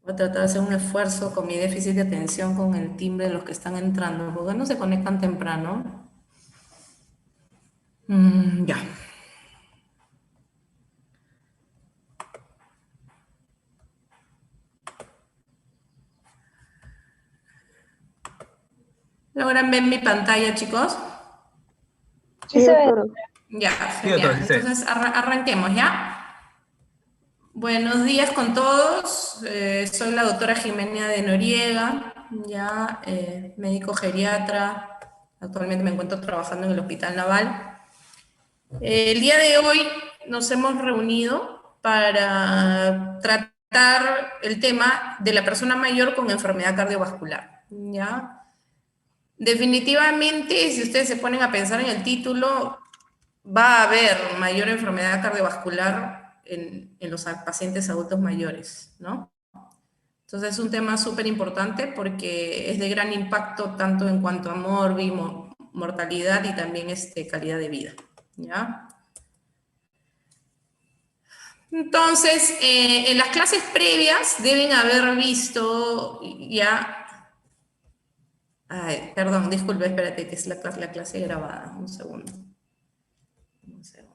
Voy a tratar de hacer un esfuerzo con mi déficit de atención con el timbre de los que están entrando, porque no se conectan temprano. Ya. ¿Logran ver mi pantalla, chicos? Sí, Sí se ve. doctora. Ya, Sí, doctor, genial. sí sé. Entonces arranquemos, ¿ya? Buenos días con todos. Soy la doctora Jimena de Noriega, ya médico geriatra. Actualmente me encuentro trabajando en el Hospital Naval. El día de hoy nos hemos reunido para tratar el tema de la persona mayor con enfermedad cardiovascular, ¿ya? Definitivamente, si ustedes se ponen a pensar en el título, va a haber mayor enfermedad cardiovascular en los pacientes adultos mayores, ¿no? Entonces es un tema súper importante porque es de gran impacto tanto en cuanto a mortalidad y también calidad de vida, ¿ya? Entonces, en las clases previas deben haber visto ya... Ay, perdón, disculpe, espérate, que es la clase grabada. Un segundo. Un segundo.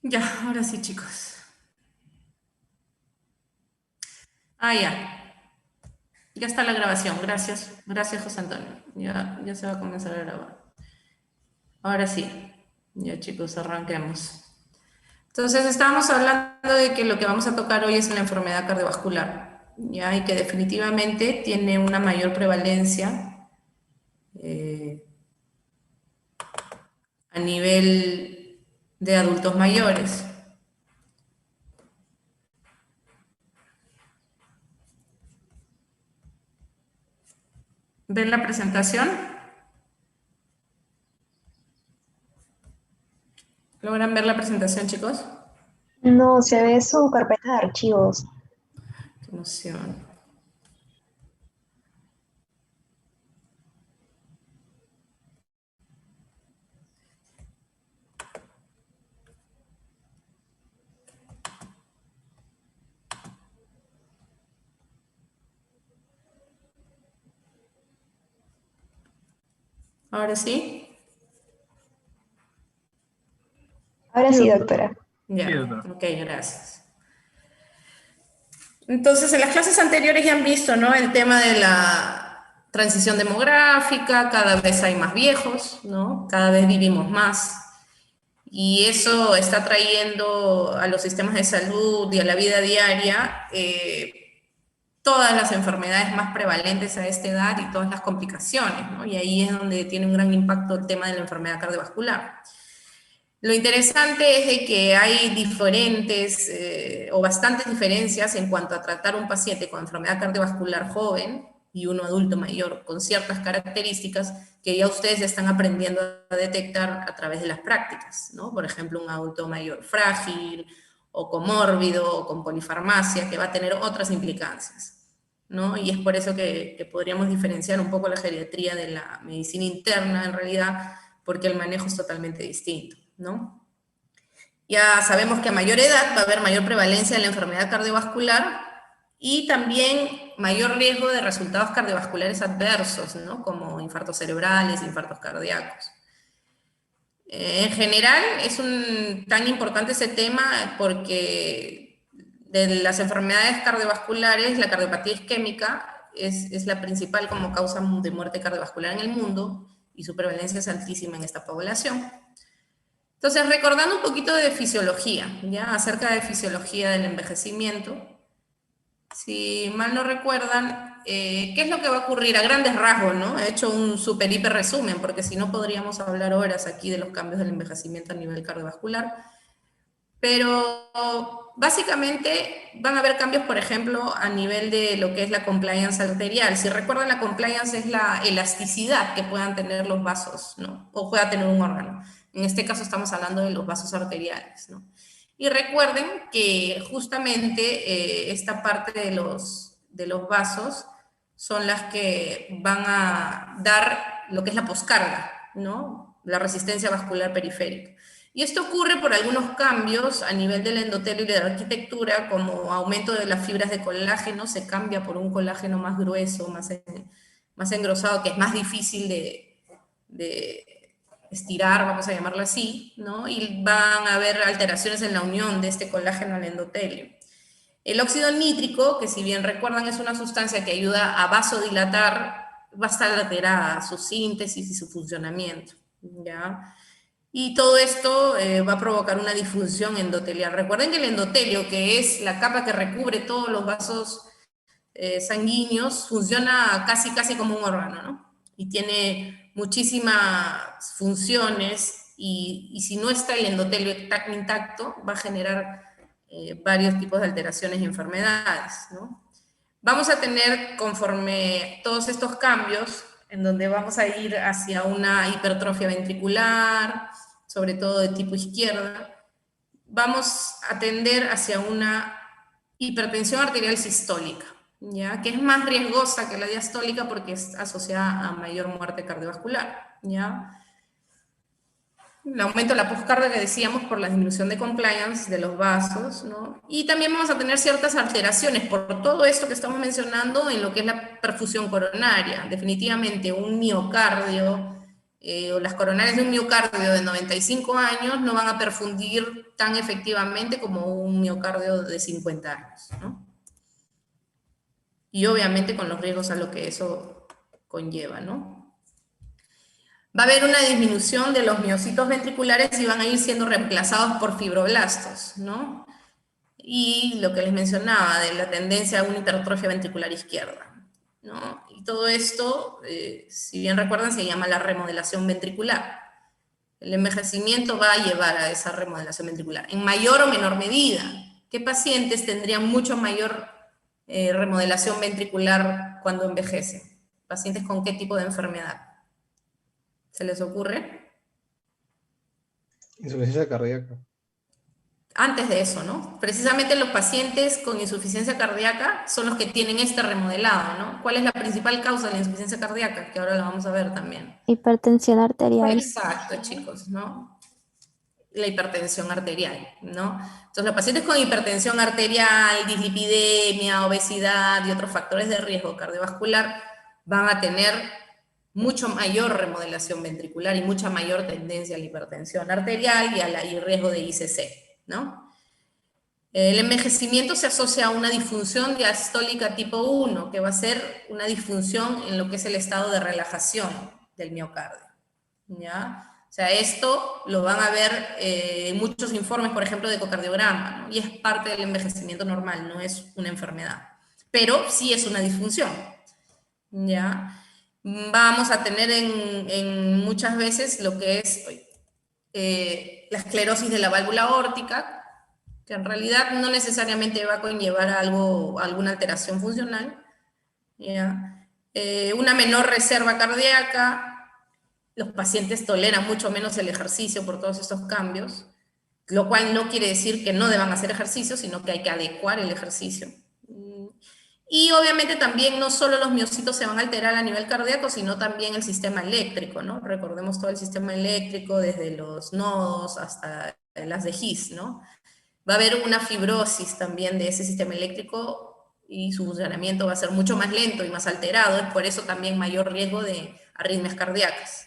Ya, ahora sí, chicos. Ah, ya. Ya está la grabación. Gracias. Gracias, José Antonio. Ya se va a comenzar a grabar. Ahora sí. Ya, chicos, arranquemos. Entonces, estábamos hablando de que lo que vamos a tocar hoy es la enfermedad cardiovascular, ¿ya? Y que definitivamente tiene una mayor prevalencia eh, a nivel de adultos mayores. ¿Ven la presentación? ¿Logran ver la presentación, chicos? No, se ve su carpeta de archivos. Qué emoción. ¿Ahora sí? Ahora Sí, sí, doctor. doctora. Sí, Ya, doctor. ok, gracias. Entonces, en las clases anteriores ya han visto, ¿no? El tema de la transición demográfica, cada vez hay más viejos, ¿no? Cada vez vivimos más. Y eso está trayendo a los sistemas de salud y a la vida diaria todas las enfermedades más prevalentes a esta edad y todas las complicaciones, ¿no? Y ahí es donde tiene un gran impacto el tema de la enfermedad cardiovascular. Lo interesante es de que hay diferentes o bastantes diferencias en cuanto a tratar un paciente con enfermedad cardiovascular joven y uno adulto mayor con ciertas características que ya ustedes están aprendiendo a detectar a través de las prácticas, ¿no? Por ejemplo, un adulto mayor frágil o comórbido o con polifarmacia que va a tener otras implicancias, ¿no? Y es por eso que podríamos diferenciar un poco la geriatría de la medicina interna en realidad, porque el manejo es totalmente distinto, ¿no? Ya sabemos que a mayor edad va a haber mayor prevalencia de la enfermedad cardiovascular y también mayor riesgo de resultados cardiovasculares adversos, ¿no? Como infartos cerebrales, infartos cardíacos. En general tan importante ese tema porque de las enfermedades cardiovasculares, la cardiopatía isquémica es la principal como causa de muerte cardiovascular en el mundo y su prevalencia es altísima en esta población. Entonces, recordando un poquito de fisiología, ¿ya? Acerca de fisiología del envejecimiento, si mal no recuerdan, ¿qué es lo que va a ocurrir a grandes rasgos, ¿no? He hecho un super hiper resumen, porque si no podríamos hablar horas aquí de los cambios del envejecimiento a nivel cardiovascular, pero básicamente van a haber cambios, por ejemplo, a nivel de lo que es la compliance arterial. Si recuerdan, la compliance es la elasticidad que puedan tener los vasos, ¿no? O pueda tener un órgano. En este caso estamos hablando de los vasos arteriales, ¿no? Y recuerden que justamente esta parte de los vasos son las que van a dar lo que es la poscarga, ¿no? La resistencia vascular periférica. Y esto ocurre por algunos cambios a nivel del endotelio y de la arquitectura, como aumento de las fibras de colágeno, se cambia por un colágeno más grueso, más engrosado, que es más difícil de estirar, vamos a llamarlo así, ¿no? Y van a haber alteraciones en la unión de este colágeno al endotelio. El óxido nítrico, que si bien recuerdan es una sustancia que ayuda a vasodilatar, va a estar alterada su síntesis y su funcionamiento, ¿ya? Y todo esto va a provocar una disfunción endotelial. Recuerden que el endotelio, que es la capa que recubre todos los vasos sanguíneos, funciona casi como un órgano, ¿no? Y tiene muchísimas funciones y si no está el endotelio intacto, va a generar varios tipos de alteraciones y enfermedades, ¿no? Vamos a tener, conforme todos estos cambios, en donde vamos a ir hacia una hipertrofia ventricular, sobre todo de tipo izquierda, vamos a tender hacia una hipertensión arterial sistólica, ¿ya? Que es más riesgosa que la diastólica porque es asociada a mayor muerte cardiovascular, ¿ya? El aumento de la poscarga que decíamos por la disminución de compliance de los vasos, ¿no? Y también vamos a tener ciertas alteraciones por todo esto que estamos mencionando en lo que es la perfusión coronaria. Definitivamente un miocardio o las coronarias de un miocardio de 95 años no van a perfundir tan efectivamente como un miocardio de 50 años, ¿no? y obviamente con los riesgos a lo que eso conlleva, ¿no? Va a haber una disminución de los miocitos ventriculares y van a ir siendo reemplazados por fibroblastos, ¿no? Y lo que les mencionaba de la tendencia a una hipertrofia ventricular izquierda, ¿no? Y todo esto, si bien recuerdan, se llama la remodelación ventricular. El envejecimiento va a llevar a esa remodelación ventricular, en mayor o menor medida. ¿Qué pacientes tendrían mucho mayor remodelación ventricular cuando envejecen? ¿Pacientes con qué tipo de enfermedad? ¿Se les ocurre? Insuficiencia cardíaca. Antes de eso, ¿no? Precisamente los pacientes con insuficiencia cardíaca son los que tienen este remodelado, ¿no? ¿Cuál es la principal causa de la insuficiencia cardíaca? Que ahora la vamos a ver también. Hipertensión arterial. Exacto, chicos, ¿no? La hipertensión arterial, ¿no? Entonces, los pacientes con hipertensión arterial, dislipidemia, obesidad y otros factores de riesgo cardiovascular van a tener mucho mayor remodelación ventricular y mucha mayor tendencia a la hipertensión arterial y riesgo de ICC, ¿no? El envejecimiento se asocia a una disfunción diastólica tipo 1, que va a ser una disfunción en lo que es el estado de relajación del miocardio, ¿ya? O sea, esto lo van a ver en muchos informes, por ejemplo, de ecocardiograma, ¿no? Y es parte del envejecimiento normal, no es una enfermedad. Pero sí es una disfunción, ¿ya? Vamos a tener en muchas veces lo que es la esclerosis de la válvula aórtica, que en realidad no necesariamente va a conllevar a alguna alteración funcional, ¿ya? Una menor reserva cardíaca. Los pacientes toleran mucho menos el ejercicio por todos estos cambios, lo cual no quiere decir que no deban hacer ejercicio, sino que hay que adecuar el ejercicio. Y obviamente también no solo los miocitos se van a alterar a nivel cardíaco, sino también el sistema eléctrico, ¿no? Recordemos todo el sistema eléctrico, desde los nodos hasta las de His, ¿no? Va a haber una fibrosis también de ese sistema eléctrico y su funcionamiento va a ser mucho más lento y más alterado, es por eso también mayor riesgo de arritmias cardíacas.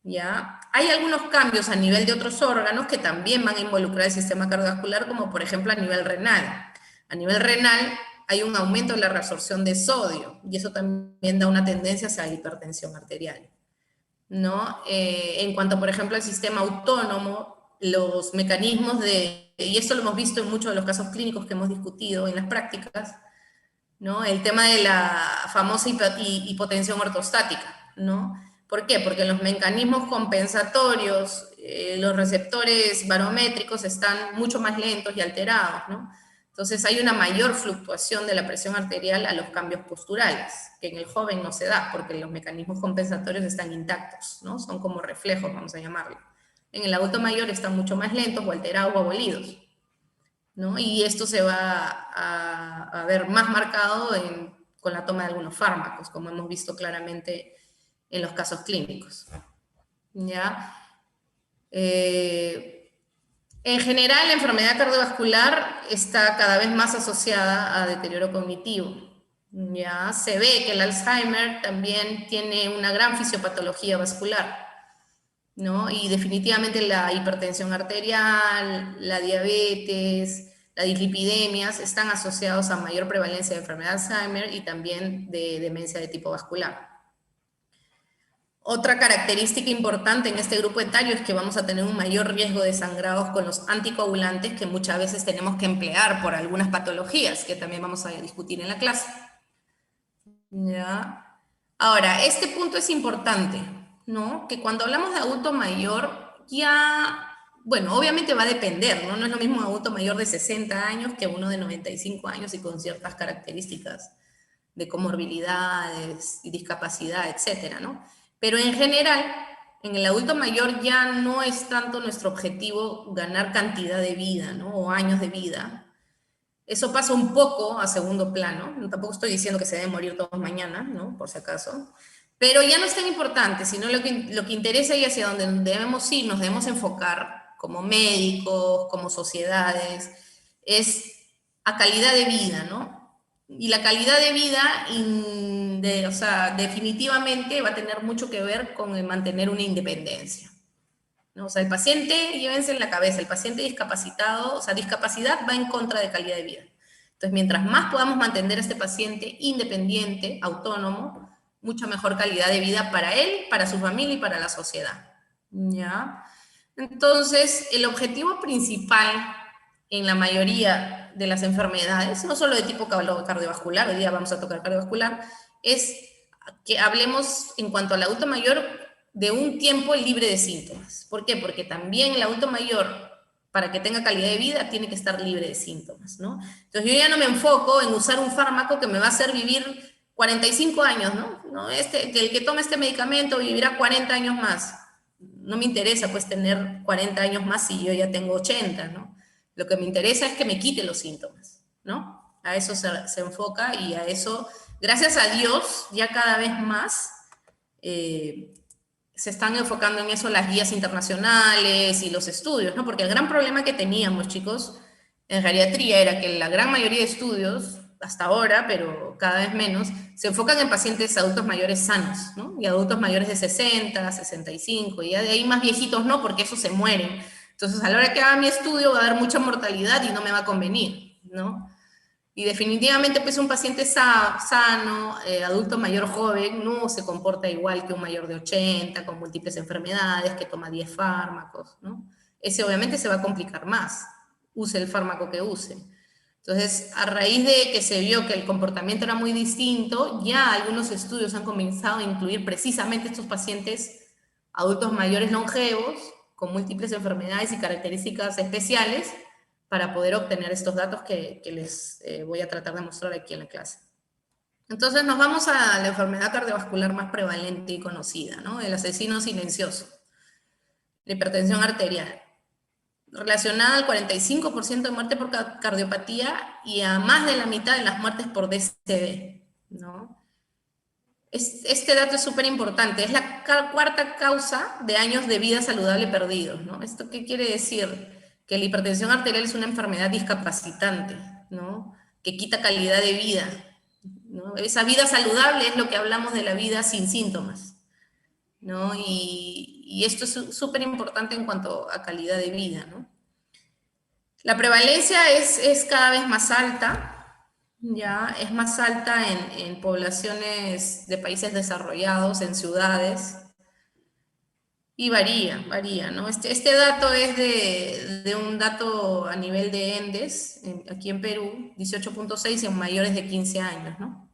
¿Ya? Hay algunos cambios a nivel de otros órganos que también van a involucrar el sistema cardiovascular, como por ejemplo a nivel renal. A nivel renal hay un aumento de la reabsorción de sodio y eso también da una tendencia hacia la hipertensión arterial, ¿no? En cuanto, por ejemplo, al sistema autónomo, los mecanismos y esto lo hemos visto en muchos de los casos clínicos que hemos discutido en las prácticas, ¿no? El tema de la famosa hipotensión ortostática, ¿no? ¿Por qué? Porque los mecanismos compensatorios, los receptores barométricos están mucho más lentos y alterados, ¿no? Entonces hay una mayor fluctuación de la presión arterial a los cambios posturales, que en el joven no se da, porque los mecanismos compensatorios están intactos, ¿no? Son como reflejos, vamos a llamarlo. En el adulto mayor están mucho más lentos o alterados o abolidos, ¿no? Y esto se va a ver más marcado con la toma de algunos fármacos, como hemos visto claramente en los casos clínicos, ¿ya? En general, la enfermedad cardiovascular está cada vez más asociada a deterioro cognitivo, ¿ya? Se ve que el Alzheimer también tiene una gran fisiopatología vascular, ¿no? Y definitivamente la hipertensión arterial, la diabetes, las dislipidemias están asociados a mayor prevalencia de enfermedad de Alzheimer y también de demencia de tipo vascular. Otra característica importante en este grupo etario es que vamos a tener un mayor riesgo de sangrados con los anticoagulantes que muchas veces tenemos que emplear por algunas patologías que también vamos a discutir en la clase. ¿Ya? Ahora, este punto es importante, ¿no? Que cuando hablamos de adulto mayor, bueno, obviamente va a depender, ¿no? No es lo mismo un adulto mayor de 60 años que uno de 95 años y con ciertas características de comorbilidades y discapacidad, etcétera, ¿no? Pero en general, en el adulto mayor ya no es tanto nuestro objetivo ganar cantidad de vida, ¿no? O años de vida. Eso pasa un poco a segundo plano. Tampoco estoy diciendo que se deben morir todos mañana, ¿no? Por si acaso. Pero ya no es tan importante, sino lo que interesa y hacia donde debemos ir, nos debemos enfocar como médicos, como sociedades, es a calidad de vida, ¿no? Y la calidad de vida, o sea, definitivamente va a tener mucho que ver con el mantener una independencia, ¿no? O sea, el paciente, llévense en la cabeza, el paciente discapacitado, o sea, discapacidad va en contra de calidad de vida. Entonces, mientras más podamos mantener a este paciente independiente, autónomo, mucha mejor calidad de vida para él, para su familia y para la sociedad. ¿Ya? Entonces, el objetivo principal en la mayoría de las enfermedades, no solo de tipo cardiovascular, hoy día vamos a tocar cardiovascular, es que hablemos en cuanto al adulto mayor de un tiempo libre de síntomas. ¿Por qué? Porque también el adulto mayor, para que tenga calidad de vida, tiene que estar libre de síntomas, ¿no? Entonces yo ya no me enfoco en usar un fármaco que me va a hacer vivir 45 años, ¿no? Que el que toma este medicamento vivirá 40 años más. No me interesa pues tener 40 años más si yo ya tengo 80, ¿no? Lo que me interesa es que me quite los síntomas, ¿no? A eso se enfoca y a eso, gracias a Dios, ya cada vez más se están enfocando en eso las guías internacionales y los estudios, ¿no? Porque el gran problema que teníamos, chicos, en geriatría era que la gran mayoría de estudios, hasta ahora, pero cada vez menos, se enfocan en pacientes adultos mayores sanos, ¿no? Y adultos mayores de 60, 65, y ya de ahí más viejitos no, porque esos se mueren. Entonces, a la hora que haga mi estudio va a haber mucha mortalidad y no me va a convenir, ¿no? Y definitivamente, pues un paciente sano, adulto mayor joven, no se comporta igual que un mayor de 80, con múltiples enfermedades, que toma 10 fármacos, ¿no? Ese obviamente se va a complicar más, use el fármaco que use. Entonces, a raíz de que se vio que el comportamiento era muy distinto, ya algunos estudios han comenzado a incluir precisamente estos pacientes adultos mayores longevos, con múltiples enfermedades y características especiales, para poder obtener estos datos que les voy a tratar de mostrar aquí en la clase. Entonces nos vamos a la enfermedad cardiovascular más prevalente y conocida, ¿no? El asesino silencioso, la hipertensión arterial, relacionada al 45% de muerte por cardiopatía y a más de la mitad de las muertes por DCD, ¿no? Este dato es súper importante, es la cuarta causa de años de vida saludable perdidos, ¿no? ¿Esto qué quiere decir? Que la hipertensión arterial es una enfermedad discapacitante, ¿no? Que quita calidad de vida, ¿no? Esa vida saludable es lo que hablamos de la vida sin síntomas, ¿no? Y esto es súper importante en cuanto a calidad de vida, ¿no? La prevalencia es cada vez más alta, ya es más alta en poblaciones de países desarrollados, en ciudades, y varía, ¿no? Este dato es de un dato a nivel de ENDES, aquí en Perú, 18.6 en mayores de 15 años, ¿no?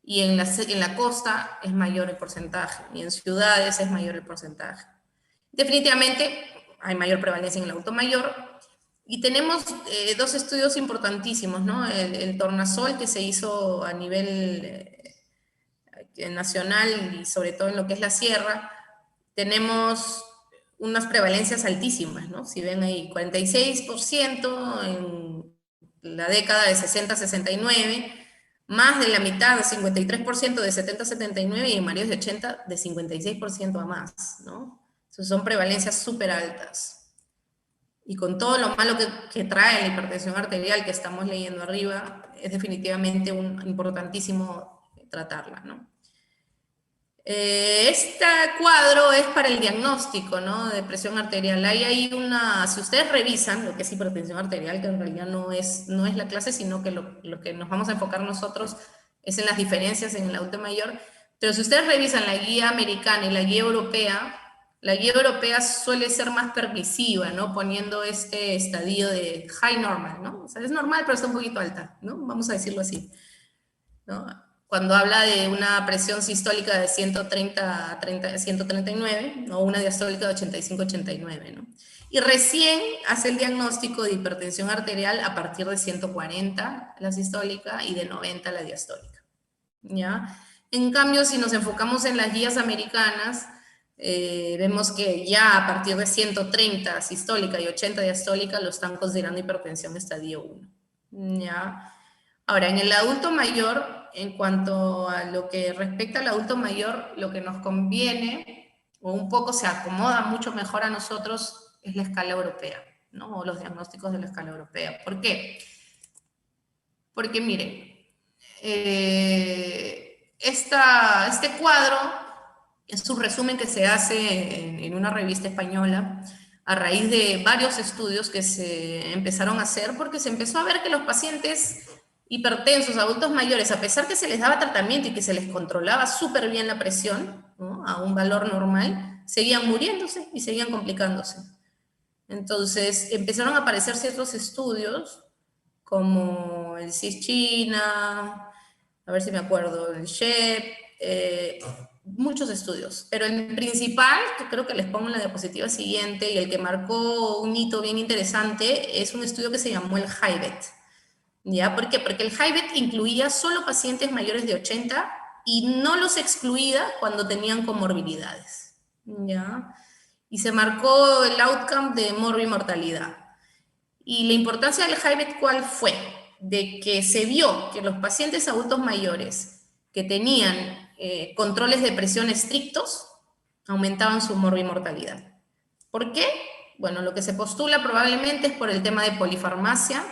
Y en la costa es mayor el porcentaje, y en ciudades es mayor el porcentaje. Definitivamente hay mayor prevalencia en el adulto mayor, y tenemos dos estudios importantísimos, ¿no? El tornasol, que se hizo a nivel nacional y sobre todo en lo que es la sierra, tenemos unas prevalencias altísimas, ¿no? Si ven ahí, 46% en la década de 60 a 69, más de la mitad, de 53% de 70 a 79, y en mayores de 80, de 56% a más, ¿no? Entonces son prevalencias súper altas. Y con todo lo malo que trae la hipertensión arterial que estamos leyendo arriba, es definitivamente importantísimo tratarla, ¿no? Este cuadro es para el diagnóstico, ¿no? De presión arterial. Hay si ustedes revisan lo que es hipertensión arterial, que en realidad no es la clase, sino que lo que nos vamos a enfocar nosotros es en las diferencias en el adulto mayor. Pero si ustedes revisan la guía americana y la guía europea suele ser más permisiva, ¿no? Poniendo este estadio de high normal, ¿no? O sea, es normal, pero está un poquito alta, ¿no? Vamos a decirlo así, ¿no? Cuando habla de una presión sistólica de 130 a 139, o una diastólica de 85 a 89, ¿no? Y recién hace el diagnóstico de hipertensión arterial a partir de 140 la sistólica y de 90 la diastólica, ¿ya? En cambio, si nos enfocamos en las guías americanas, vemos que ya a partir de 130 sistólica y 80 diastólica lo están considerando hipertensión estadio 1, ¿ya? Ahora, en el adulto mayor, en cuanto a lo que respecta al adulto mayor, lo que nos conviene, o un poco se acomoda mucho mejor a nosotros, es la escala europea, ¿no? O los diagnósticos de la escala europea. ¿Por qué? Porque miren, este cuadro es un resumen que se hace en una revista española a raíz de varios estudios que se empezaron a hacer, porque se empezó a ver que los pacientes hipertensos, adultos mayores, a pesar que se les daba tratamiento y que se les controlaba súper bien la presión, ¿no?, a un valor normal, seguían muriéndose y seguían complicándose. Entonces empezaron a aparecer ciertos estudios, como el CIS China, a ver si me acuerdo, el SHEP, muchos estudios, pero el principal, que creo que les pongo en la diapositiva siguiente, y el que marcó un hito bien interesante, es un estudio que se llamó el HIVET. ¿Ya? ¿Por qué? Porque el HIVET incluía solo pacientes mayores de 80 y no los excluía cuando tenían comorbilidades. ¿Ya? Y se marcó el outcome de morbimortalidad. Y la importancia del HIVET, ¿cuál fue? De que se vio que los pacientes adultos mayores que tenían controles de presión estrictos aumentaban su morbimortalidad. ¿Por qué? Bueno, lo que se postula probablemente es por el tema de polifarmacia,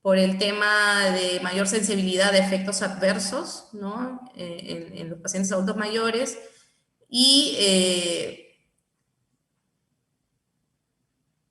por el tema de mayor sensibilidad de efectos adversos, ¿no?, en los pacientes adultos mayores, y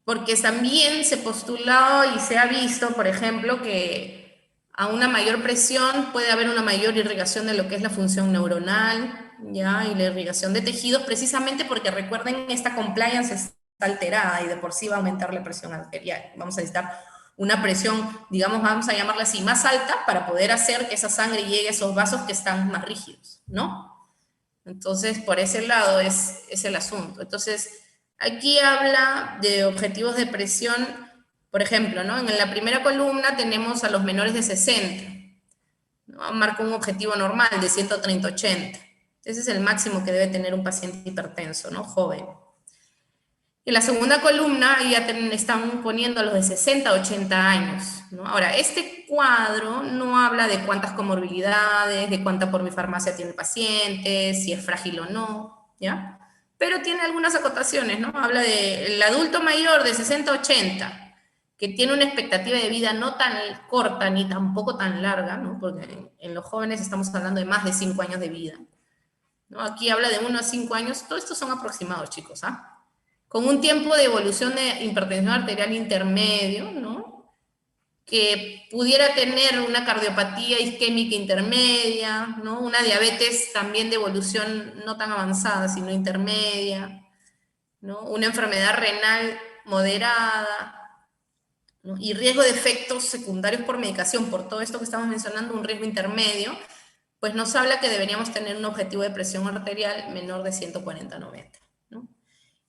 porque también se postuló y se ha visto, por ejemplo, que a una mayor presión puede haber una mayor irrigación de lo que es la función neuronal, ¿ya?, y la irrigación de tejidos, precisamente porque, recuerden, esta compliance está alterada y de por sí va a aumentar la presión arterial. Vamos a necesitar una presión, digamos, vamos a llamarla así, más alta, para poder hacer que esa sangre llegue a esos vasos que están más rígidos, ¿no? Entonces, por ese lado es el asunto. Entonces, aquí habla de objetivos de presión, por ejemplo, ¿no? En la primera columna tenemos a los menores de 60, ¿no? Marca un objetivo normal de 130-80. Ese es el máximo que debe tener un paciente hipertenso, ¿no?, joven. En la segunda columna ya están poniendo a los de 60 a 80 años, ¿no? Ahora, este cuadro no habla de cuántas comorbilidades, de cuánta polifarmacia tiene el paciente, si es frágil o no, ¿ya? Pero tiene algunas acotaciones, ¿no? Habla del adulto mayor de 60 a 80, que tiene una expectativa de vida no tan corta ni tampoco tan larga, ¿no?, porque en los jóvenes estamos hablando de más de 5 años de vida, ¿no? Aquí habla de 1 a 5 años, todos estos son aproximados, chicos, ¿ah? Con un tiempo de evolución de hipertensión arterial intermedio, ¿no?, que pudiera tener una cardiopatía isquémica intermedia, ¿no?, una diabetes también de evolución no tan avanzada, sino intermedia, ¿no?, una enfermedad renal moderada, ¿no?, y riesgo de efectos secundarios por medicación, por todo esto que estamos mencionando, un riesgo intermedio, pues nos habla que deberíamos tener un objetivo de presión arterial menor de 140/90, ¿no?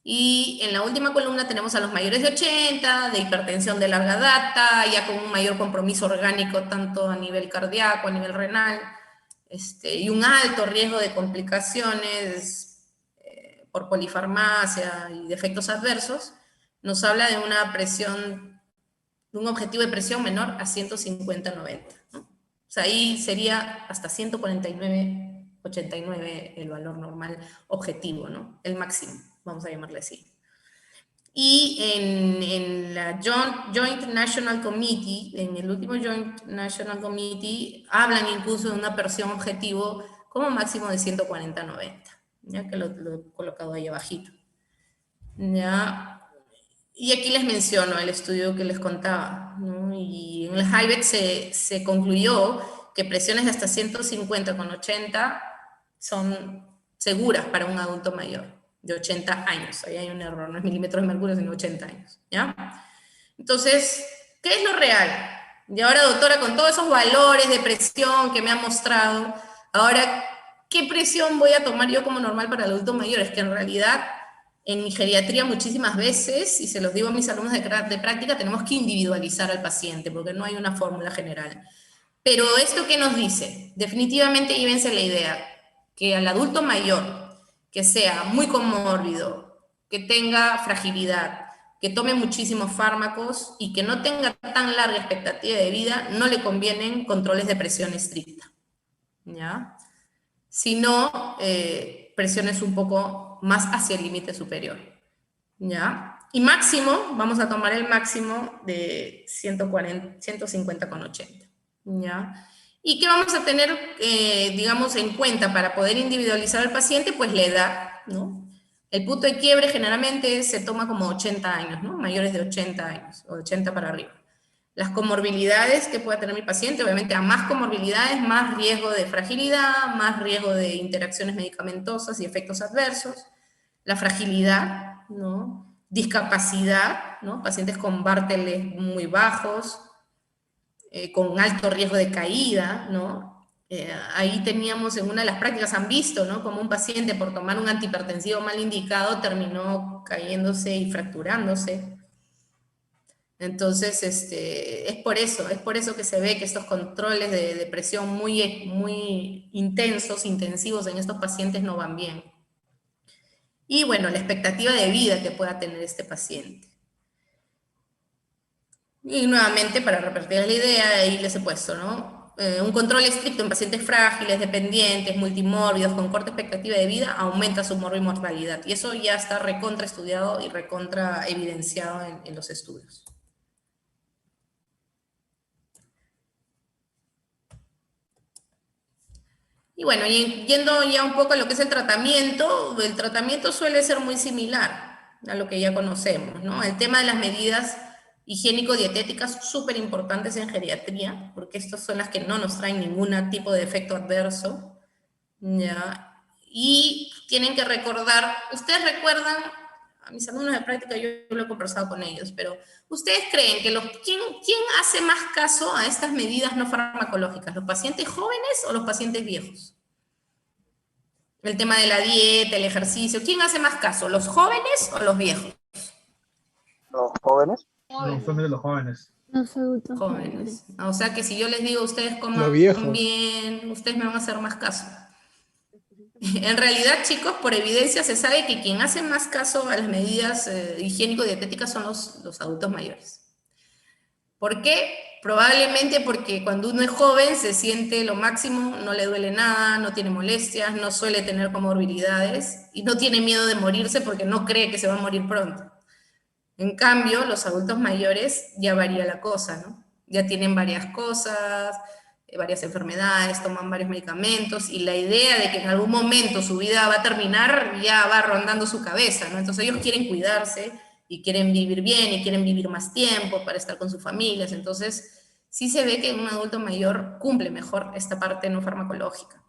Y en la última columna tenemos a los mayores de 80, de hipertensión de larga data, ya con un mayor compromiso orgánico tanto a nivel cardíaco, a nivel renal, y un alto riesgo de complicaciones por polifarmacia y de efectos adversos. Nos habla de una presión, de un objetivo de presión menor a 150/90, ¿no? O sea, ahí sería hasta 149/89 el valor normal objetivo, ¿no?, el máximo, vamos a llamarle así. Y en la Joint National Committee, en el último Joint National Committee, hablan incluso de una presión objetivo como máximo de 140/90, ya que lo he colocado ahí abajito. ¿Ya? Y aquí les menciono el estudio que les contaba, ¿no? Y en el HIVET se concluyó que presiones de hasta 150/80 son seguras para un adulto mayor de 80 años. Ahí hay un error, no es milímetros de mercurio, sino 80 años, ¿ya? Entonces, ¿qué es lo real? Y ahora, doctora, con todos esos valores de presión que me ha mostrado, ahora, ¿qué presión voy a tomar yo como normal para el adulto mayor? Es que en realidad, en mi geriatría muchísimas veces, y se los digo a mis alumnos de práctica, tenemos que individualizar al paciente, porque no hay una fórmula general. Pero ¿esto qué nos dice? Definitivamente llévense la idea, que al adulto mayor, que sea muy comórbido, que tenga fragilidad, que tome muchísimos fármacos y que no tenga tan larga expectativa de vida, no le convienen controles de presión estricta, ¿ya? Sino presiones un poco más hacia el límite superior, ¿ya? Y máximo, vamos a tomar el máximo de 150/80, ¿ya? ¿Y qué vamos a tener, digamos, en cuenta para poder individualizar al paciente? Pues la edad, ¿no? El punto de quiebre generalmente se toma como 80 años, ¿no? Mayores de 80 años, o 80 para arriba. Las comorbilidades que pueda tener mi paciente, obviamente a más comorbilidades, más riesgo de fragilidad, más riesgo de interacciones medicamentosas y efectos adversos. La fragilidad, ¿no? Discapacidad, ¿no? Pacientes con Bartles muy bajos, con alto riesgo de caída, ¿no? Ahí teníamos en una de las prácticas, han visto, ¿no? Como un paciente por tomar un antihipertensivo mal indicado terminó cayéndose y fracturándose. Entonces, es por eso que se ve que estos controles de presión muy intensos, intensivos en estos pacientes no van bien. Y bueno, la expectativa de vida que pueda tener este paciente. Y nuevamente, para repetir la idea, ahí les he puesto, ¿no? Un control estricto en pacientes frágiles, dependientes, multimórbidos, con corta expectativa de vida, aumenta su mortalidad. Y eso ya está recontra estudiado y recontra evidenciado en los estudios. Y bueno, yendo ya un poco a lo que es el tratamiento suele ser muy similar a lo que ya conocemos, ¿no? El tema de las medidas higiénico-dietéticas súper importantes en geriatría, porque estas son las que no nos traen ningún tipo de efecto adverso, ¿ya? Y tienen que recordar, ustedes recuerdan, a mis alumnos de práctica yo lo he conversado con ellos, pero ¿ustedes creen que quién hace más caso a estas medidas no farmacológicas? ¿Los pacientes jóvenes o los pacientes viejos? El tema de la dieta, el ejercicio, ¿quién hace más caso? ¿Los jóvenes o los viejos? Los jóvenes. Los jóvenes. Los adultos Jóvenes. O sea que si yo les digo a ustedes Los coman viejos. bien, ustedes me van a hacer más caso. En realidad, chicos, por evidencia se sabe que quien hace más caso a las medidas higiénico-dietéticas son los adultos mayores. ¿Por qué? Probablemente porque cuando uno es joven se siente lo máximo, no le duele nada, no tiene molestias, no suele tener comorbilidades y no tiene miedo de morirse porque no cree que se va a morir pronto. En cambio, los adultos mayores ya varía la cosa, ¿no? Ya tienen varias cosas, varias enfermedades, toman varios medicamentos, y la idea de que en algún momento su vida va a terminar ya va rondando su cabeza, ¿no? Entonces ellos quieren cuidarse y quieren vivir bien y quieren vivir más tiempo para estar con sus familias. Entonces sí se ve que un adulto mayor cumple mejor esta parte no farmacológica.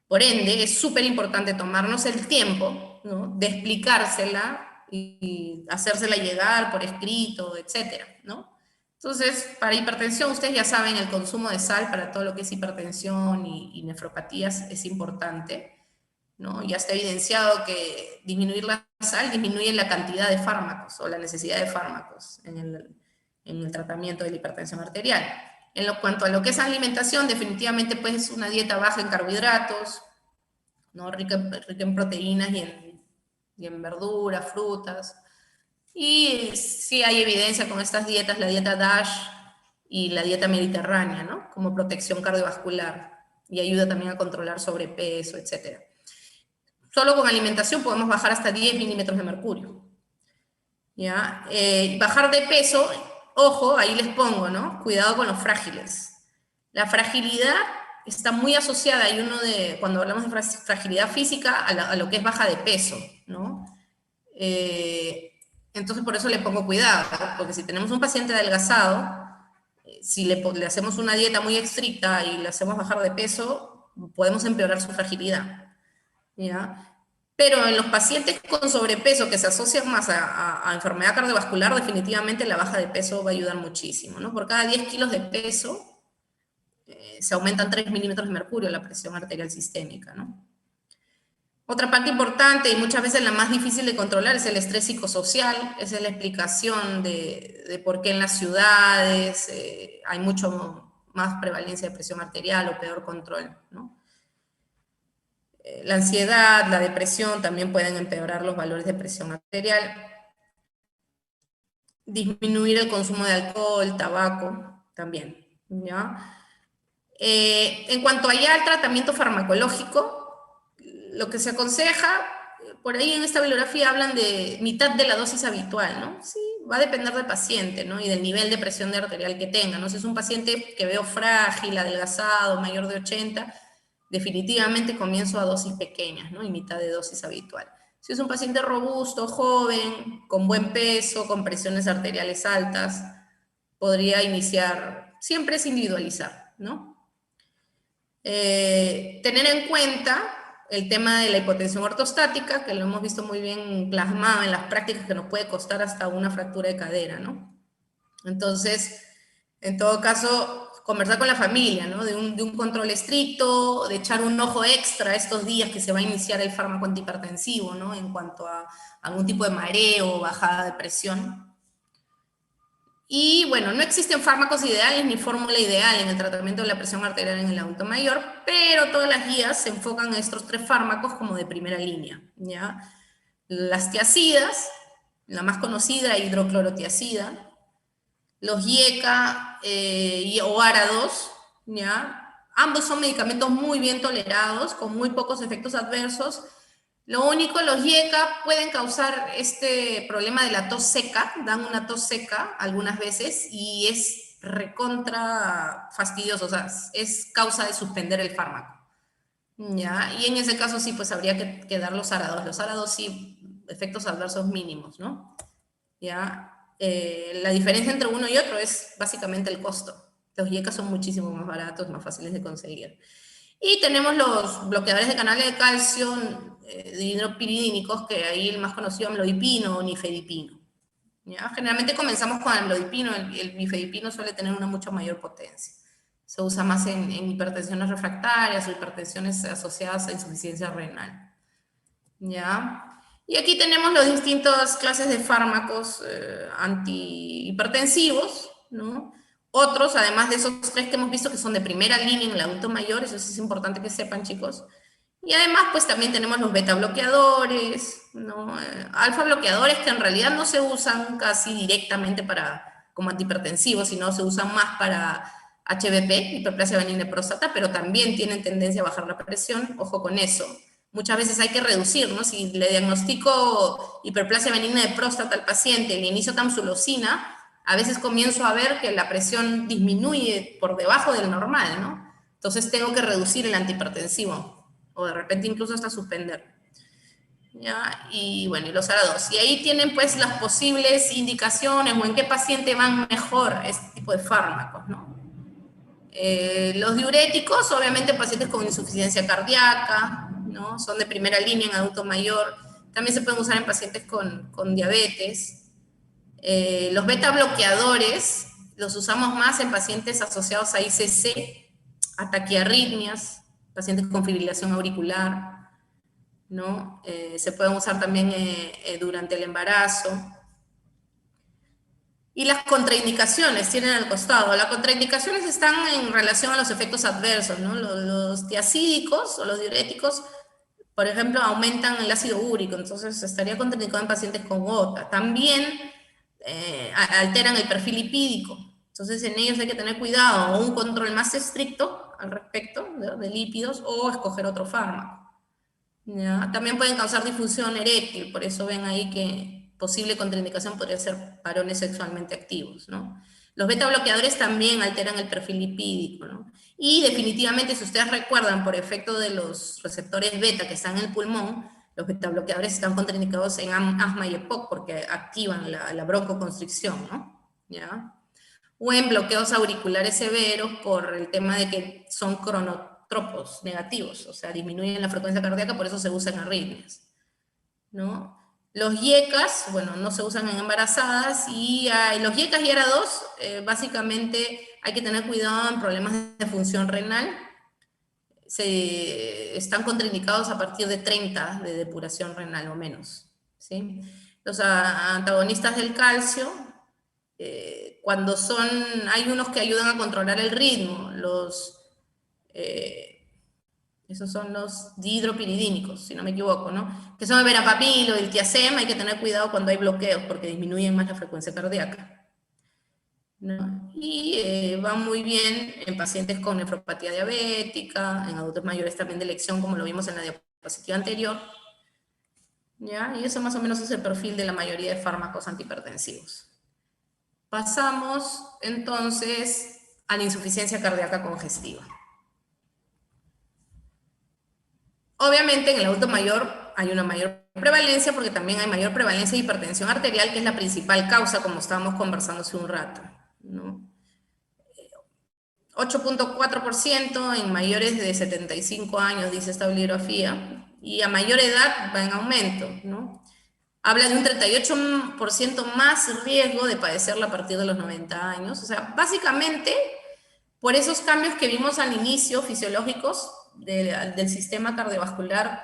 Por ende, es súper importante tomarnos el tiempo, ¿no?, de explicársela y hacérsela llegar por escrito, etcétera, ¿no? Entonces, para hipertensión, ustedes ya saben, el consumo de sal para todo lo que es hipertensión y nefropatías es importante, ¿no? Ya está evidenciado que disminuir la sal disminuye la cantidad de fármacos o la necesidad de fármacos en el tratamiento de la hipertensión arterial. Cuanto a lo que es alimentación, definitivamente pues una dieta baja en carbohidratos, ¿no?, rica en proteínas y en verduras, frutas. Y sí hay evidencia con estas dietas, la dieta DASH y la dieta mediterránea, ¿no?, como protección cardiovascular, y ayuda también a controlar sobrepeso, etc. Solo con alimentación podemos bajar hasta 10 milímetros de mercurio, ¿ya? Bajar de peso, ojo, ahí les pongo, ¿no?, cuidado con los frágiles. La fragilidad está muy asociada, cuando hablamos de fragilidad física, a lo que es baja de peso, ¿no? Entonces por eso le pongo cuidado, porque si tenemos un paciente adelgazado, si le hacemos una dieta muy estricta y le hacemos bajar de peso, podemos empeorar su fragilidad, ¿ya? Pero en los pacientes con sobrepeso que se asocian más a enfermedad cardiovascular, definitivamente la baja de peso va a ayudar muchísimo, ¿no? Por cada 10 kilos de peso se aumentan 3 milímetros de mercurio la presión arterial sistémica, ¿no? Otra parte importante y muchas veces la más difícil de controlar es el estrés psicosocial. Esa es la explicación de por qué en las ciudades hay mucho más prevalencia de presión arterial o peor control, ¿no? La ansiedad, la depresión también pueden empeorar los valores de presión arterial. Disminuir el consumo de alcohol, tabaco, también, ¿ya? En cuanto allá al tratamiento farmacológico, lo que se aconseja, por ahí en esta bibliografía hablan de mitad de la dosis habitual, ¿no? Sí, va a depender del paciente, ¿no?, y del nivel de presión arterial que tenga, ¿no? Si es un paciente que veo frágil, adelgazado, mayor de 80, definitivamente comienzo a dosis pequeñas, ¿no?, y mitad de dosis habitual. Si es un paciente robusto, joven, con buen peso, con presiones arteriales altas, podría iniciar, siempre es individualizar, ¿no? Tener en cuenta el tema de la hipotensión ortostática, que lo hemos visto muy bien plasmado en las prácticas, que nos puede costar hasta una fractura de cadera, ¿no? Entonces, en todo caso, conversar con la familia, ¿no? De un control estricto, de echar un ojo extra estos días que se va a iniciar el fármaco antihipertensivo, ¿no? En cuanto a algún tipo de mareo o bajada de presión. Y bueno, no existen fármacos ideales ni fórmula ideal en el tratamiento de la presión arterial en el adulto mayor, pero todas las guías se enfocan a estos 3 fármacos como de primera línea, ¿ya? Las tiazidas, la más conocida, hidroclorotiazida, los IECA o ARA2, ¿ya? Ambos son medicamentos muy bien tolerados, con muy pocos efectos adversos. Lo único, los IECA pueden causar este problema de la tos seca, dan una tos seca algunas veces y es recontra fastidioso, o sea, es causa de suspender el fármaco. ¿Ya? Y en ese caso sí, pues habría que dar los ARA2. Los ARA2 sí, efectos adversos mínimos, ¿no? ¿Ya? La diferencia entre uno y otro es básicamente el costo. Los IECA son muchísimo más baratos, más fáciles de conseguir. Y tenemos los bloqueadores de canales de calcio hidropiridínicos, que ahí el más conocido es amlodipino o nifedipino. ¿Ya? Generalmente comenzamos con amlodipino, el nifedipino suele tener una mucho mayor potencia. Se usa más en hipertensiones refractarias o hipertensiones asociadas a insuficiencia renal. ¿Ya? Y aquí tenemos las distintas clases de fármacos antihipertensivos, ¿no? Otros, además de esos 3 que hemos visto que son de primera línea en el adulto mayor, eso sí es importante que sepan, chicos. Y además, pues también tenemos los beta bloqueadores, ¿no? Alfa bloqueadores que en realidad no se usan casi directamente como antihipertensivos, sino se usan más para HBP, hiperplasia benigna de próstata, pero también tienen tendencia a bajar la presión, ojo con eso. Muchas veces hay que reducir, ¿no? Si le diagnostico hiperplasia benigna de próstata al paciente y le inicio tamsulosina, a veces comienzo a ver que la presión disminuye por debajo del normal, ¿no? Entonces tengo que reducir el antihipertensivo, o de repente incluso hasta suspender. ¿Ya? Y bueno, y los ARA2. Y ahí tienen pues las posibles indicaciones o en qué paciente van mejor este tipo de fármacos, ¿no? Los diuréticos, obviamente pacientes con insuficiencia cardíaca, ¿no? Son de primera línea en adulto mayor. También se pueden usar en pacientes con diabetes. Los beta bloqueadores los usamos más en pacientes asociados a ICC, a taquiarritmias, pacientes con fibrilación auricular, ¿no? Se pueden usar también durante el embarazo. Y las contraindicaciones tienen al costado. Las contraindicaciones están en relación a los efectos adversos, ¿no? Los tiacídicos o los diuréticos, por ejemplo, aumentan el ácido úrico, entonces estaría contraindicado en pacientes con gota. También alteran el perfil lipídico, entonces en ellos hay que tener cuidado, o un control más estricto al respecto, ¿no? De lípidos, o escoger otro fármaco. ¿Ya? También pueden causar disfunción eréctil, por eso ven ahí que posible contraindicación podría ser varones sexualmente activos, ¿no? Los beta bloqueadores también alteran el perfil lipídico, ¿no? Y definitivamente, si ustedes recuerdan, por efecto de los receptores beta que están en el pulmón, los beta bloqueadores están contraindicados en asma y EPOC porque activan la broncoconstricción, ¿no? ¿Ya? O en bloqueos auriculares severos por el tema de que son cronotropos negativos, o sea, disminuyen la frecuencia cardíaca, por eso se usan en arritmias, ¿no? Los IECAS, bueno, no se usan en embarazadas, y los IECAS y ARA2, básicamente hay que tener cuidado en problemas de función renal. Están contraindicados a partir de 30 de depuración renal o menos, ¿sí? Los antagonistas del calcio, cuando hay unos que ayudan a controlar el ritmo, esos son los dihidropiridínicos, si no me equivoco, ¿no? Que son el verapamil o el tiazem, hay que tener cuidado cuando hay bloqueos porque disminuyen más la frecuencia cardíaca, ¿no? Y van muy bien en pacientes con nefropatía diabética, en adultos mayores también de elección, como lo vimos en la diapositiva anterior, ¿ya? Y eso más o menos es el perfil de la mayoría de fármacos antihipertensivos. Pasamos entonces a la insuficiencia cardíaca congestiva. Obviamente en el adulto mayor hay una mayor prevalencia porque también hay mayor prevalencia de hipertensión arterial, que es la principal causa, como estábamos conversando hace un rato, ¿no? 8.4% en mayores de 75 años, dice esta bibliografía, y a mayor edad va en aumento, ¿no? Habla de un 38% más riesgo de padecerla a partir de los 90 años. O sea, básicamente, por esos cambios que vimos al inicio, fisiológicos del sistema cardiovascular,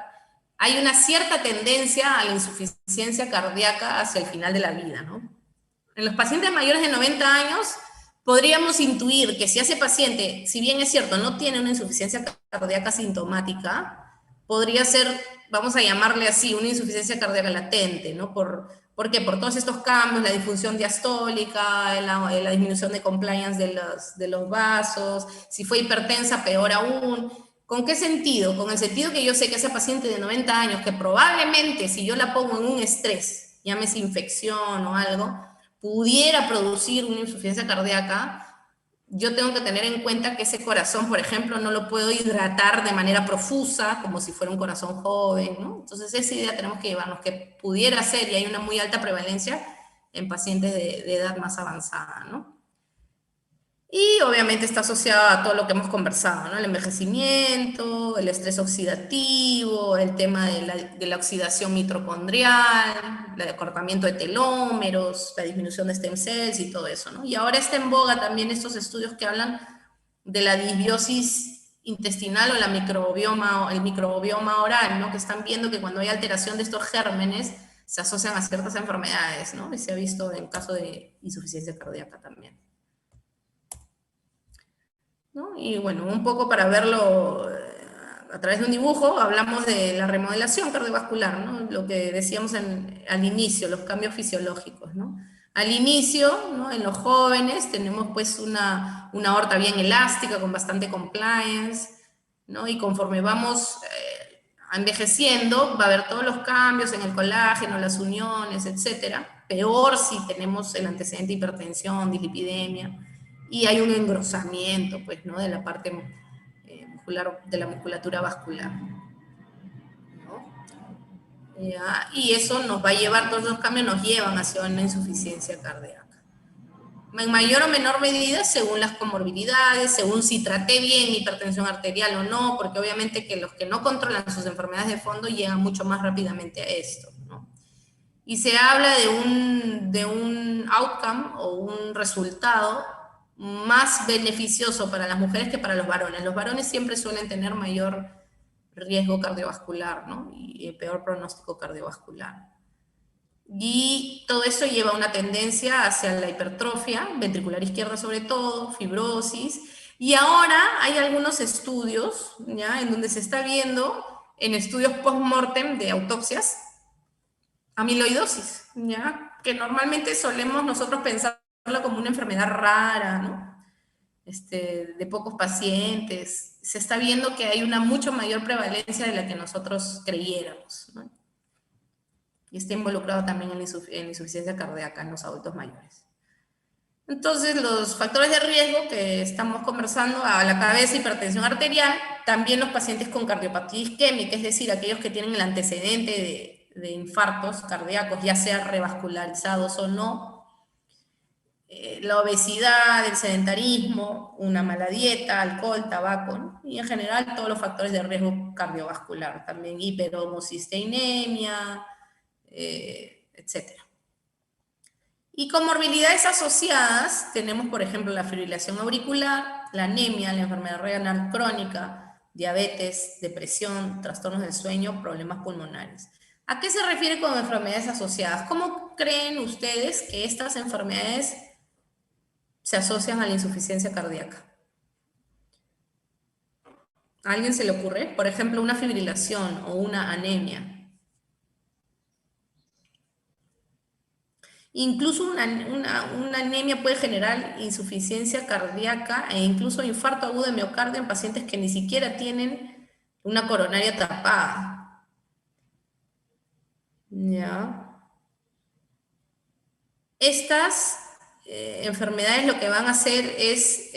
hay una cierta tendencia a la insuficiencia cardíaca hacia el final de la vida, ¿no? En los pacientes mayores de 90 años, podríamos intuir que si ese paciente, si bien es cierto, no tiene una insuficiencia cardíaca sintomática, podría ser, vamos a llamarle así, una insuficiencia cardíaca latente, ¿no? ¿Por qué? Por todos estos cambios, la disfunción diastólica, la disminución de compliance de los vasos, si fue hipertensa, peor aún. ¿Con qué sentido? Con el sentido que yo sé que esa paciente de 90 años, que probablemente si yo la pongo en un estrés, llámese infección o algo, pudiera producir una insuficiencia cardíaca, yo tengo que tener en cuenta que ese corazón, por ejemplo, no lo puedo hidratar de manera profusa, como si fuera un corazón joven, ¿no? Entonces esa idea tenemos que llevarnos, que pudiera ser, y hay una muy alta prevalencia en pacientes de edad más avanzada, ¿no? Y obviamente está asociado a todo lo que hemos conversado, ¿no? El envejecimiento, el estrés oxidativo, el tema de la oxidación mitocondrial, el acortamiento de telómeros, la disminución de stem cells y todo eso, ¿no? Y ahora está en boga también estos estudios que hablan de la disbiosis intestinal o el microbioma oral, ¿no? Que están viendo que cuando hay alteración de estos gérmenes se asocian a ciertas enfermedades, ¿no? Y se ha visto en caso de insuficiencia cardíaca también, ¿no? Y bueno, un poco para verlo a través de un dibujo, hablamos de la remodelación cardiovascular, ¿no? Lo que decíamos al inicio, los cambios fisiológicos, ¿no? Al inicio, ¿no? En los jóvenes tenemos pues una aorta bien elástica, con bastante compliance, ¿no? Y conforme vamos envejeciendo, va a haber todos los cambios en el colágeno, las uniones, etcétera. Peor si tenemos el antecedente de hipertensión, dislipidemia, y hay un engrosamiento, pues, ¿no? De la parte muscular, de la musculatura vascular, ¿no? Y eso nos va a llevar, todos los cambios nos llevan hacia una insuficiencia cardíaca. En mayor o menor medida, según las comorbilidades, según si traté bien hipertensión arterial o no, porque obviamente que los que no controlan sus enfermedades de fondo llegan mucho más rápidamente a esto, ¿no? Y se habla de un outcome o un resultado más beneficioso para las mujeres que para los varones. Los varones siempre suelen tener mayor riesgo cardiovascular, ¿no? Y peor pronóstico cardiovascular. Y todo eso lleva a una tendencia hacia la hipertrofia, ventricular izquierda sobre todo, fibrosis. Y ahora hay algunos estudios, ¿ya? En donde se está viendo, en estudios post-mortem de autopsias, amiloidosis, ¿ya? Que normalmente solemos nosotros pensarlo como una enfermedad rara, ¿no? De pocos pacientes. Se está viendo que hay una mucho mayor prevalencia de la que nosotros creyéramos, ¿no? Y está involucrado también en la insuficiencia cardíaca en los adultos mayores. Entonces, los factores de riesgo que estamos conversando, a la cabeza, hipertensión arterial, también los pacientes con cardiopatía isquémica, es decir, aquellos que tienen el antecedente de infartos cardíacos, ya sean revascularizados o no, la obesidad, el sedentarismo, una mala dieta, alcohol, tabaco, ¿no? Y en general todos los factores de riesgo cardiovascular, también hiperhomocisteinemia, etcétera. Y comorbilidades asociadas tenemos, por ejemplo, la fibrilación auricular, la anemia, la enfermedad renal crónica, diabetes, depresión, trastornos del sueño, problemas pulmonares. ¿A qué se refiere con enfermedades asociadas? ¿Cómo creen ustedes que estas enfermedades se asocian a la insuficiencia cardíaca? ¿A alguien se le ocurre? Por ejemplo, una fibrilación o una anemia. Incluso una anemia puede generar insuficiencia cardíaca e incluso infarto agudo de miocardio en pacientes que ni siquiera tienen una coronaria tapada. ¿Ya? Estas enfermedades lo que van a hacer es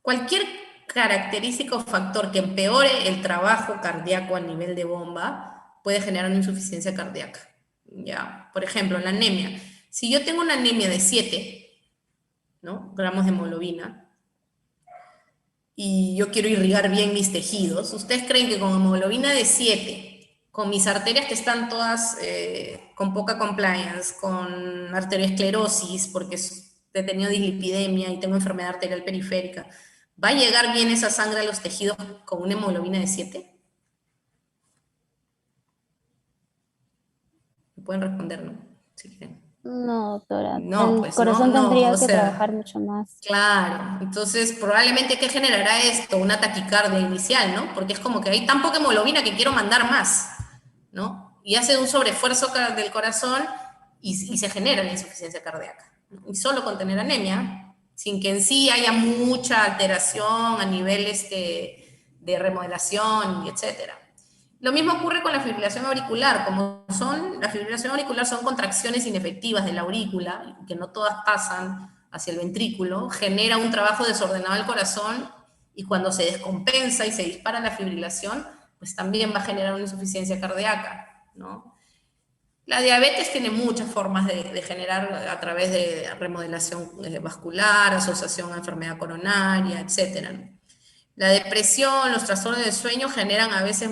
cualquier característica o factor que empeore el trabajo cardíaco a nivel de bomba puede generar una insuficiencia cardíaca. ¿Ya? Por ejemplo, la anemia. Si yo tengo una anemia de 7, ¿no? Gramos de hemoglobina. Y yo quiero irrigar bien mis tejidos. ¿Ustedes creen que con hemoglobina de 7, con mis arterias que están todas con poca compliance, con arteriosclerosis, porque he tenido dislipidemia y tengo enfermedad arterial periférica, ¿va a llegar bien esa sangre a los tejidos con una hemoglobina de 7? ¿Me pueden responder, no? Si quieren. No, doctora. No, El pues no, corazón no, tendría o que sea, trabajar mucho más. claro. Entonces, probablemente, ¿qué generará esto? Una taquicardia inicial, ¿no? Porque es como que hay tan poca hemoglobina que quiero mandar más, ¿no? Y hace un sobreesfuerzo del corazón y se genera la insuficiencia cardíaca, ¿no? Y solo con tener anemia, sin que en sí haya mucha alteración a nivel de remodelación, y etcétera. Lo mismo ocurre con la fibrilación auricular, la fibrilación auricular son contracciones inefectivas de la aurícula, que no todas pasan hacia el ventrículo, genera un trabajo desordenado del corazón, y cuando se descompensa y se dispara la fibrilación, pues también va a generar una insuficiencia cardíaca, ¿no? La diabetes tiene muchas formas de generar a través de remodelación vascular, asociación a enfermedad coronaria, etcétera, ¿no? La depresión, los trastornos del sueño generan a veces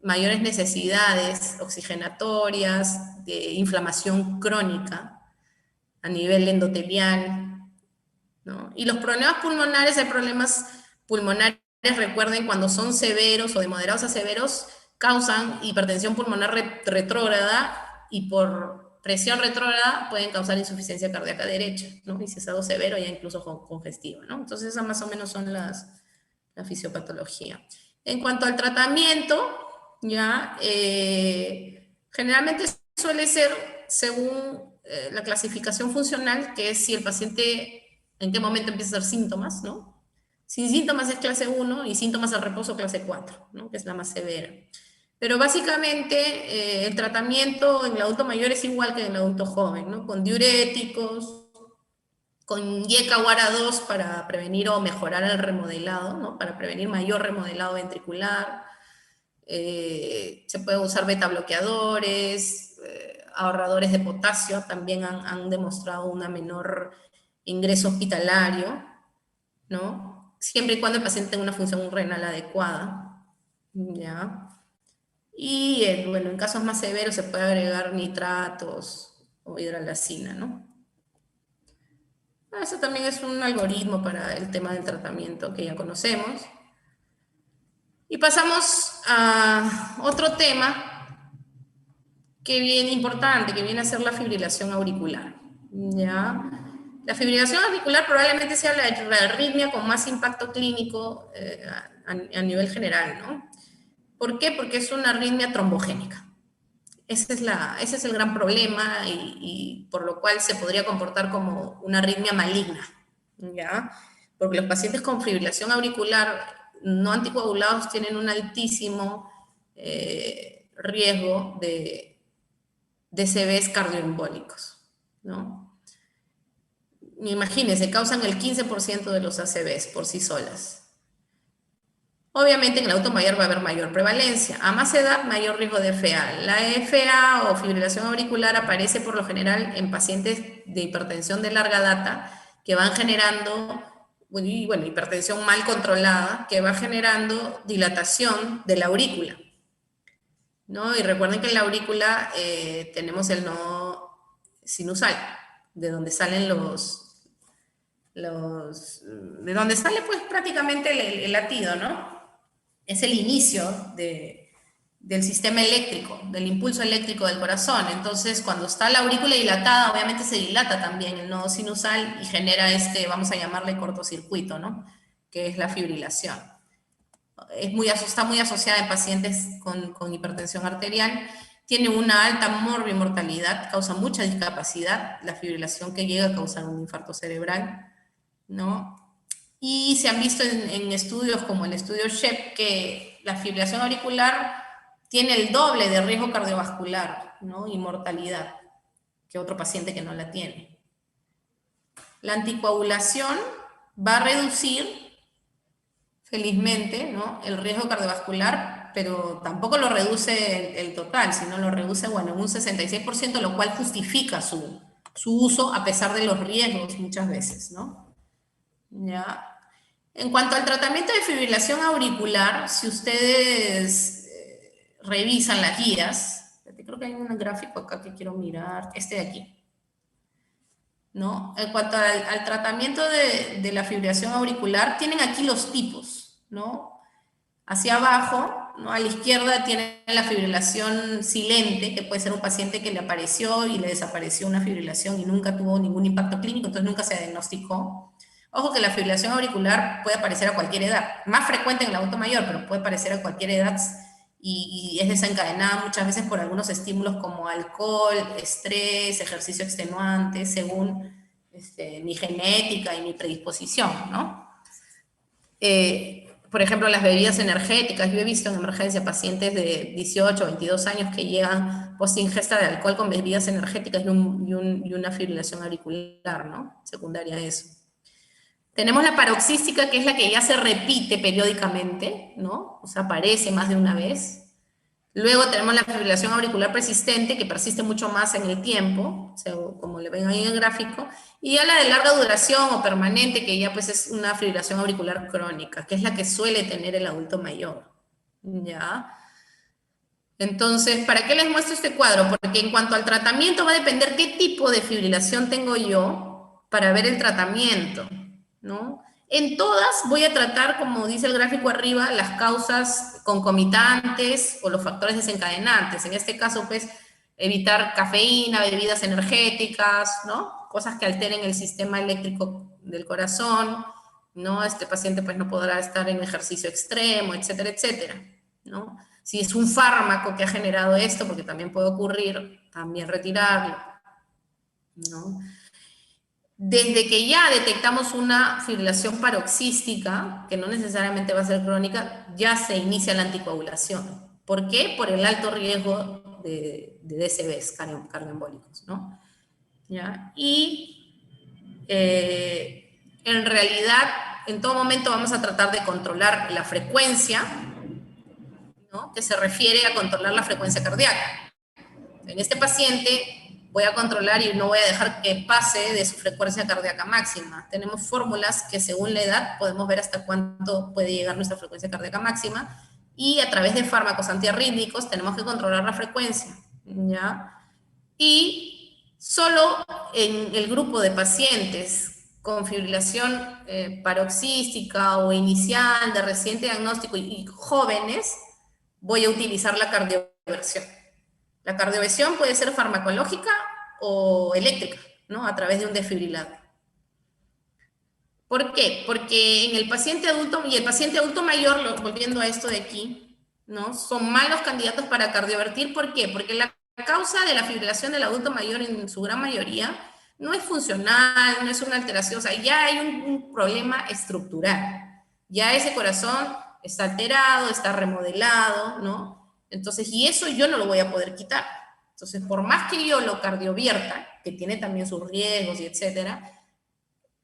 mayores necesidades oxigenatorias, de inflamación crónica a nivel endotelial, ¿no? Y los problemas pulmonares, hay problemas pulmonares, recuerden, cuando son severos o de moderados a severos, causan hipertensión pulmonar retrógrada, y por presión retrógrada pueden causar insuficiencia cardíaca derecha, ¿no? Y si es algo severo, ya incluso congestiva, ¿no? Entonces esas más o menos son la fisiopatología. En cuanto al tratamiento, ya, generalmente suele ser según la clasificación funcional, que es si el paciente en qué momento empieza a hacer síntomas, ¿no? Sin síntomas es clase 1 y síntomas al reposo clase 4, ¿no? Que es la más severa. Pero básicamente el tratamiento en el adulto mayor es igual que en el adulto joven, ¿no? Con diuréticos, con YECA-WARA2 para prevenir o mejorar el remodelado, ¿no? Para prevenir mayor remodelado ventricular. Se puede usar beta-bloqueadores, ahorradores de potasio, también han demostrado un menor ingreso hospitalario, ¿no? Siempre y cuando el paciente tenga una función renal adecuada, ¿ya? Y bueno, en casos más severos se puede agregar nitratos o hidralazina, ¿no? Eso también es un algoritmo para el tema del tratamiento que ya conocemos. Y pasamos a otro tema que viene importante, que viene a ser la fibrilación auricular, ¿ya? La fibrilación auricular probablemente sea la arritmia con más impacto clínico a nivel general, ¿no? ¿Por qué? Porque es una arritmia trombogénica. Ese es el gran problema, y por lo cual se podría comportar como una arritmia maligna, ¿ya? Porque los pacientes con fibrilación auricular no anticoagulados tienen un altísimo riesgo de CVs cardioembólicos, ¿no? Imagínense, causan el 15% de los ACVs por sí solas. Obviamente en el adulto mayor va a haber mayor prevalencia. A más edad, mayor riesgo de FA. La FA o fibrilación auricular aparece por lo general en pacientes de hipertensión de larga data que van generando, bueno, hipertensión mal controlada, que va generando dilatación de la aurícula, ¿no? Y recuerden que en la aurícula tenemos el nodo sinusal, de donde salen de donde sale pues prácticamente el latido, ¿no? Es el inicio del sistema eléctrico, del impulso eléctrico del corazón. Entonces, cuando está la aurícula dilatada, obviamente se dilata también el nodo sinusal y genera vamos a llamarle cortocircuito, ¿no? Que es la fibrilación. Está muy asociada en pacientes con hipertensión arterial. Tiene una alta morbimortalidad, causa mucha discapacidad, la fibrilación, que llega a causar un infarto cerebral, ¿no? Y se han visto en estudios como el estudio SHEP que la fibrilación auricular tiene el doble de riesgo cardiovascular, ¿no? Y mortalidad que otro paciente que no la tiene. La anticoagulación va a reducir, felizmente, ¿no?, el riesgo cardiovascular, pero tampoco lo reduce el total, sino lo reduce, bueno, en un 66%, lo cual justifica su su uso a pesar de los riesgos muchas veces, ¿no? ¿Ya? En cuanto al tratamiento de fibrilación auricular, si ustedes revisan las guías, creo que hay un gráfico acá que quiero mirar, este de aquí, ¿no? En cuanto al tratamiento de la fibrilación auricular, tienen aquí los tipos, ¿no? Hacia abajo, ¿no? A la izquierda tienen la fibrilación silente, que puede ser un paciente que le apareció y le desapareció una fibrilación y nunca tuvo ningún impacto clínico, entonces nunca se diagnosticó. Ojo que la fibrilación auricular puede aparecer a cualquier edad, más frecuente en el adulto mayor, pero puede aparecer a cualquier edad y es desencadenada muchas veces por algunos estímulos como alcohol, estrés, ejercicio extenuante, según mi genética y mi predisposición, ¿no? Por ejemplo, las bebidas energéticas. Yo he visto en emergencia pacientes de 18 o 22 años que llegan post ingesta de alcohol con bebidas energéticas y una fibrilación auricular, ¿no? Secundaria a eso. Tenemos la paroxística, que es la que ya se repite periódicamente, ¿no? O sea, aparece más de una vez. Luego tenemos la fibrilación auricular persistente, que persiste mucho más en el tiempo, o sea, como le ven ahí en el gráfico, y ya la de larga duración o permanente, que ya pues es una fibrilación auricular crónica, que es la que suele tener el adulto mayor, ¿ya? Entonces, ¿para qué les muestro este cuadro? Porque en cuanto al tratamiento va a depender qué tipo de fibrilación tengo yo para ver el tratamiento, ¿no? En todas voy a tratar, como dice el gráfico arriba, las causas concomitantes o los factores desencadenantes. En este caso, pues, evitar cafeína, bebidas energéticas, ¿no? Cosas que alteren el sistema eléctrico del corazón, ¿no? Este paciente, pues, no podrá estar en ejercicio extremo, etcétera, etcétera, ¿no? Si es un fármaco que ha generado esto, porque también puede ocurrir, también retirarlo, ¿no? Desde que ya detectamos una fibrilación paroxística, que no necesariamente va a ser crónica, ya se inicia la anticoagulación. ¿Por qué? Por el alto riesgo de DCBs cardioembólicos, ¿no? ¿Ya? Y en realidad, en todo momento vamos a tratar de controlar la frecuencia, ¿no? Que se refiere a controlar la frecuencia cardíaca. En este paciente voy a controlar y no voy a dejar que pase de su frecuencia cardíaca máxima. Tenemos fórmulas que según la edad podemos ver hasta cuánto puede llegar nuestra frecuencia cardíaca máxima y a través de fármacos antiarrítmicos tenemos que controlar la frecuencia, ¿ya? Y solo en el grupo de pacientes con fibrilación paroxística o inicial de reciente diagnóstico y jóvenes, voy a utilizar la cardioversión. La cardioversión puede ser farmacológica o eléctrica, ¿no? A través de un desfibrilador. ¿Por qué? Porque en el paciente adulto y el paciente adulto mayor, volviendo a esto de aquí, ¿no? Son malos candidatos para cardiovertir. ¿Por qué? Porque la causa de la fibrilación del adulto mayor en su gran mayoría no es funcional, no es una alteración, o sea, ya hay un problema estructural. Ya ese corazón está alterado, está remodelado, ¿no? Entonces, y eso yo no lo voy a poder quitar. Entonces, por más que yo lo cardiovierta, que tiene también sus riesgos y etcétera,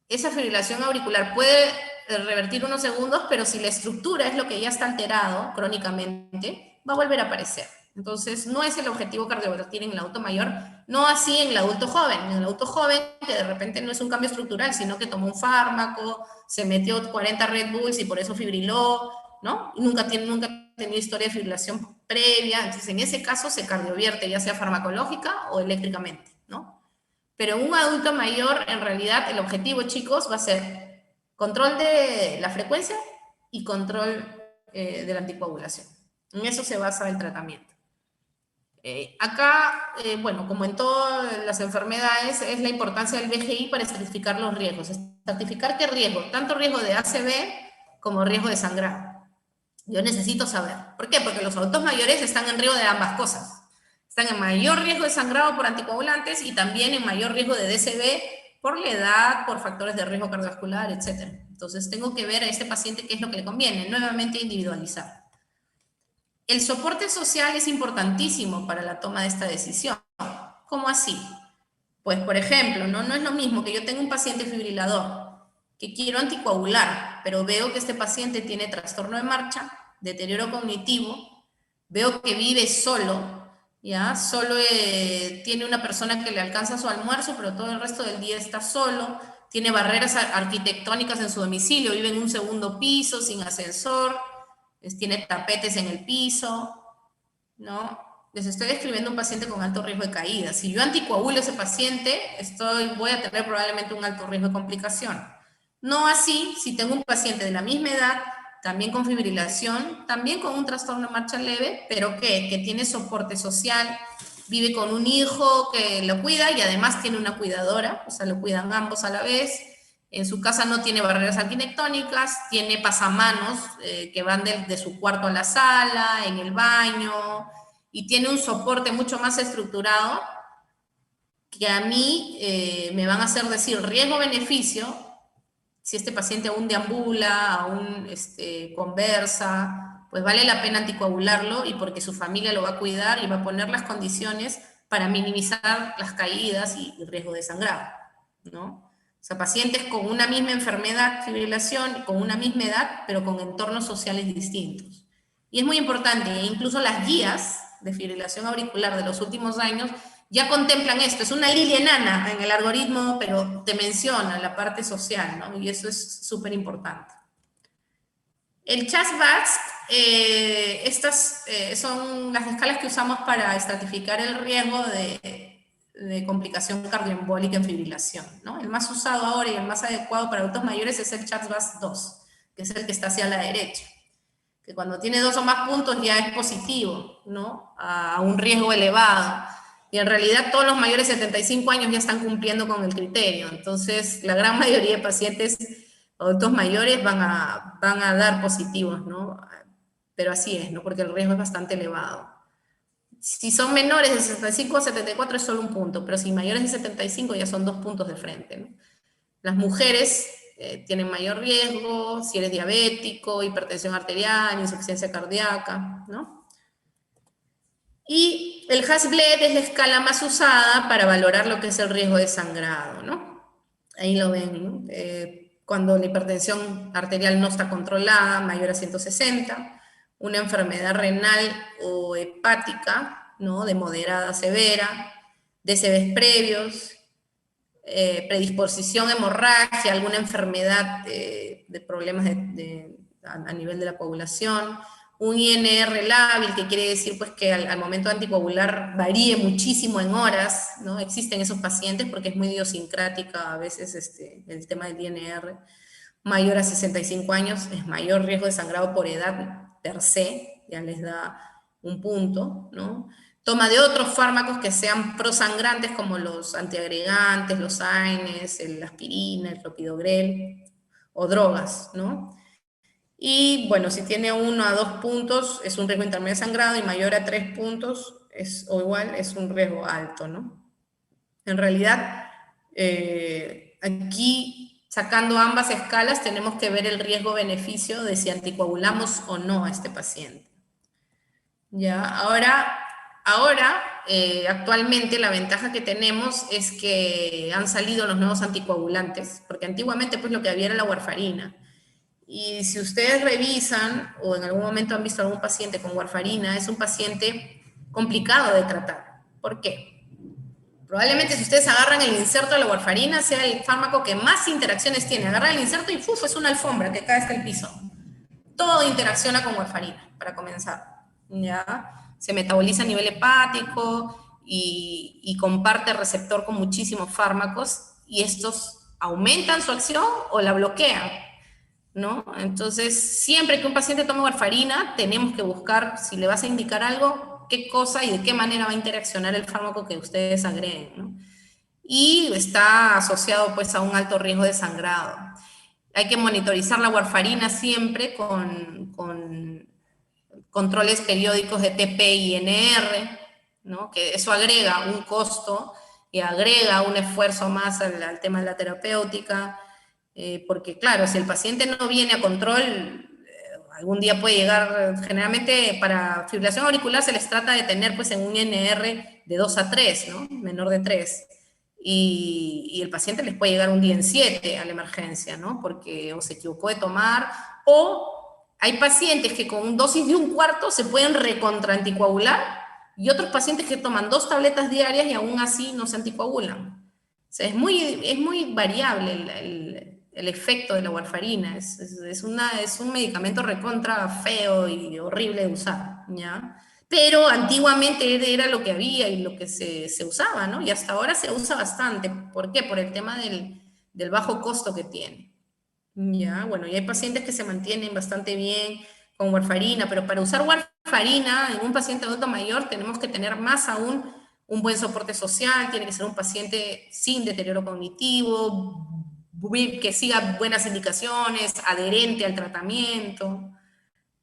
esa fibrilación auricular puede revertir unos segundos, pero si la estructura es lo que ya está alterado crónicamente, va a volver a aparecer. Entonces, no es el objetivo cardiovertir en el adulto mayor, no así en el adulto joven. En el adulto joven, que de repente no es un cambio estructural, sino que tomó un fármaco, se metió 40 Red Bulls y por eso fibriló, ¿no? Y nunca ha tenido historia de fibrilación previa. Entonces, en ese caso se cardiovierte, ya sea farmacológica o eléctricamente, ¿no? Pero en un adulto mayor, en realidad, el objetivo, chicos, va a ser control de la frecuencia y control de la anticoagulación. En eso se basa el tratamiento. Acá, bueno, como en todas las enfermedades, es la importancia del BGI para estratificar los riesgos. Estratificar qué riesgo, tanto riesgo de ACV como riesgo de sangrado. Yo necesito saber. ¿Por qué? Porque los adultos mayores están en riesgo de ambas cosas. Están en mayor riesgo de sangrado por anticoagulantes y también en mayor riesgo de DCB por la edad, por factores de riesgo cardiovascular, etc. Entonces tengo que ver a este paciente qué es lo que le conviene, nuevamente individualizar. El soporte social es importantísimo para la toma de esta decisión. ¿Cómo así? Pues, por ejemplo, no es lo mismo que yo tenga un paciente fibrilador que quiero anticoagular, pero veo que este paciente tiene trastorno de marcha, deterioro cognitivo, veo que vive solo, ¿ya? Solo tiene una persona que le alcanza su almuerzo, pero todo el resto del día está solo, tiene barreras arquitectónicas en su domicilio, vive en un segundo piso, sin ascensor, tiene tapetes en el piso, ¿no? Les estoy describiendo un paciente con alto riesgo de caída. Si yo anticoagulo a ese paciente, voy a tener probablemente un alto riesgo de complicación. No así si tengo un paciente de la misma edad, también con fibrilación, también con un trastorno de marcha leve, pero que tiene soporte social, vive con un hijo que lo cuida y además tiene una cuidadora, o sea, lo cuidan ambos a la vez. En su casa no tiene barreras arquitectónicas, tiene pasamanos que van de su cuarto a la sala, en el baño, y tiene un soporte mucho más estructurado que a mí me van a hacer decir riesgo-beneficio. Si este paciente aún deambula, aún conversa, pues vale la pena anticoagularlo, y porque su familia lo va a cuidar y va a poner las condiciones para minimizar las caídas y riesgo de sangrado, ¿no? O sea, pacientes con una misma enfermedad, fibrilación, con una misma edad, pero con entornos sociales distintos. Y es muy importante, incluso las guías de fibrilación auricular de los últimos años ya contemplan esto. Es una línea enana en el algoritmo, pero te menciona la parte social, ¿no? Y eso es súper importante. El CHAS-VASc, estas son las escalas que usamos para estratificar el riesgo de complicación cardioembólica en fibrilación, ¿no? El más usado ahora y el más adecuado para adultos mayores es el CHAS-VASc 2, que es el que está hacia la derecha, que cuando tiene 2 o más puntos ya es positivo, ¿no? A un riesgo elevado. Y en realidad todos los mayores de 75 años ya están cumpliendo con el criterio. Entonces, la gran mayoría de pacientes adultos mayores van a dar positivos, ¿no? Pero así es, ¿no? Porque el riesgo es bastante elevado. Si son menores de 65 a 74 es solo un punto, pero si mayores de 75 ya son 2 puntos de frente, ¿no? Las mujeres tienen mayor riesgo, si eres diabético, hipertensión arterial, insuficiencia cardíaca, ¿no? Y el Hasbled es la escala más usada para valorar lo que es el riesgo de sangrado, ¿no? Ahí lo ven, ¿no? Cuando la hipertensión arterial no está controlada, mayor a 160, una enfermedad renal o hepática, ¿no? De moderada a severa, DCBs previos, predisposición a hemorragia, alguna enfermedad de problemas a nivel de la coagulación, un INR lábil, que quiere decir pues que al momento de anticoagular varíe muchísimo en horas, ¿no? Existen esos pacientes porque es muy idiosincrática a veces el tema del INR. Mayor a 65 años es mayor riesgo de sangrado por edad per se, ya les da un punto, ¿no? Toma de otros fármacos que sean prosangrantes como los antiagregantes, los AINES, la aspirina, el clopidogrel, o drogas, ¿no? Y bueno, si tiene 1 a 2 puntos es un riesgo intermedio de sangrado, y mayor a 3 puntos o igual es un riesgo alto, ¿no? En realidad, aquí sacando ambas escalas tenemos que ver el riesgo-beneficio de si anticoagulamos o no a este paciente. Ya, ahora actualmente la ventaja que tenemos es que han salido los nuevos anticoagulantes, porque antiguamente pues lo que había era la warfarina. Y si ustedes revisan o en algún momento han visto algún paciente con warfarina, es un paciente complicado de tratar. ¿Por qué? Probablemente si ustedes agarran el inserto de la warfarina sea el fármaco que más interacciones tiene. Agarran el inserto y ¡fuf! Es una alfombra que cae hasta el piso. Todo interacciona con warfarina, para comenzar. ¿Ya? Se metaboliza a nivel hepático y comparte receptor con muchísimos fármacos, y estos aumentan su acción o la bloquean, ¿no? Entonces, siempre que un paciente toma warfarina, tenemos que buscar, si le vas a indicar algo, qué cosa y de qué manera va a interaccionar el fármaco que ustedes agreguen, ¿no? Y está asociado pues a un alto riesgo de sangrado. Hay que monitorizar la warfarina siempre con controles periódicos de TP y INR, ¿no? Que eso agrega un costo y agrega un esfuerzo más al tema de la terapéutica. Porque claro, si el paciente no viene a control, algún día puede llegar, generalmente para fibrilación auricular se les trata de tener pues en un INR de 2 a 3, ¿no? Menor de 3, y el paciente les puede llegar un día en 7 a la emergencia, ¿no? Porque o se equivocó de tomar, o hay pacientes que con dosis de 1/4 se pueden recontraanticoagular y otros pacientes que toman 2 tabletas diarias y aún así no se anticoagulan. O sea, es muy variable el efecto de la warfarina. Es un medicamento recontra feo y horrible de usar, ¿ya? Pero antiguamente era lo que había y lo que se usaba, ¿no? Y hasta ahora se usa bastante. ¿Por qué? Por el tema del bajo costo que tiene. Ya, bueno, y hay pacientes que se mantienen bastante bien con warfarina, pero para usar warfarina en un paciente adulto mayor tenemos que tener más aún un buen soporte social, tiene que ser un paciente sin deterioro cognitivo, que siga buenas indicaciones, adherente al tratamiento,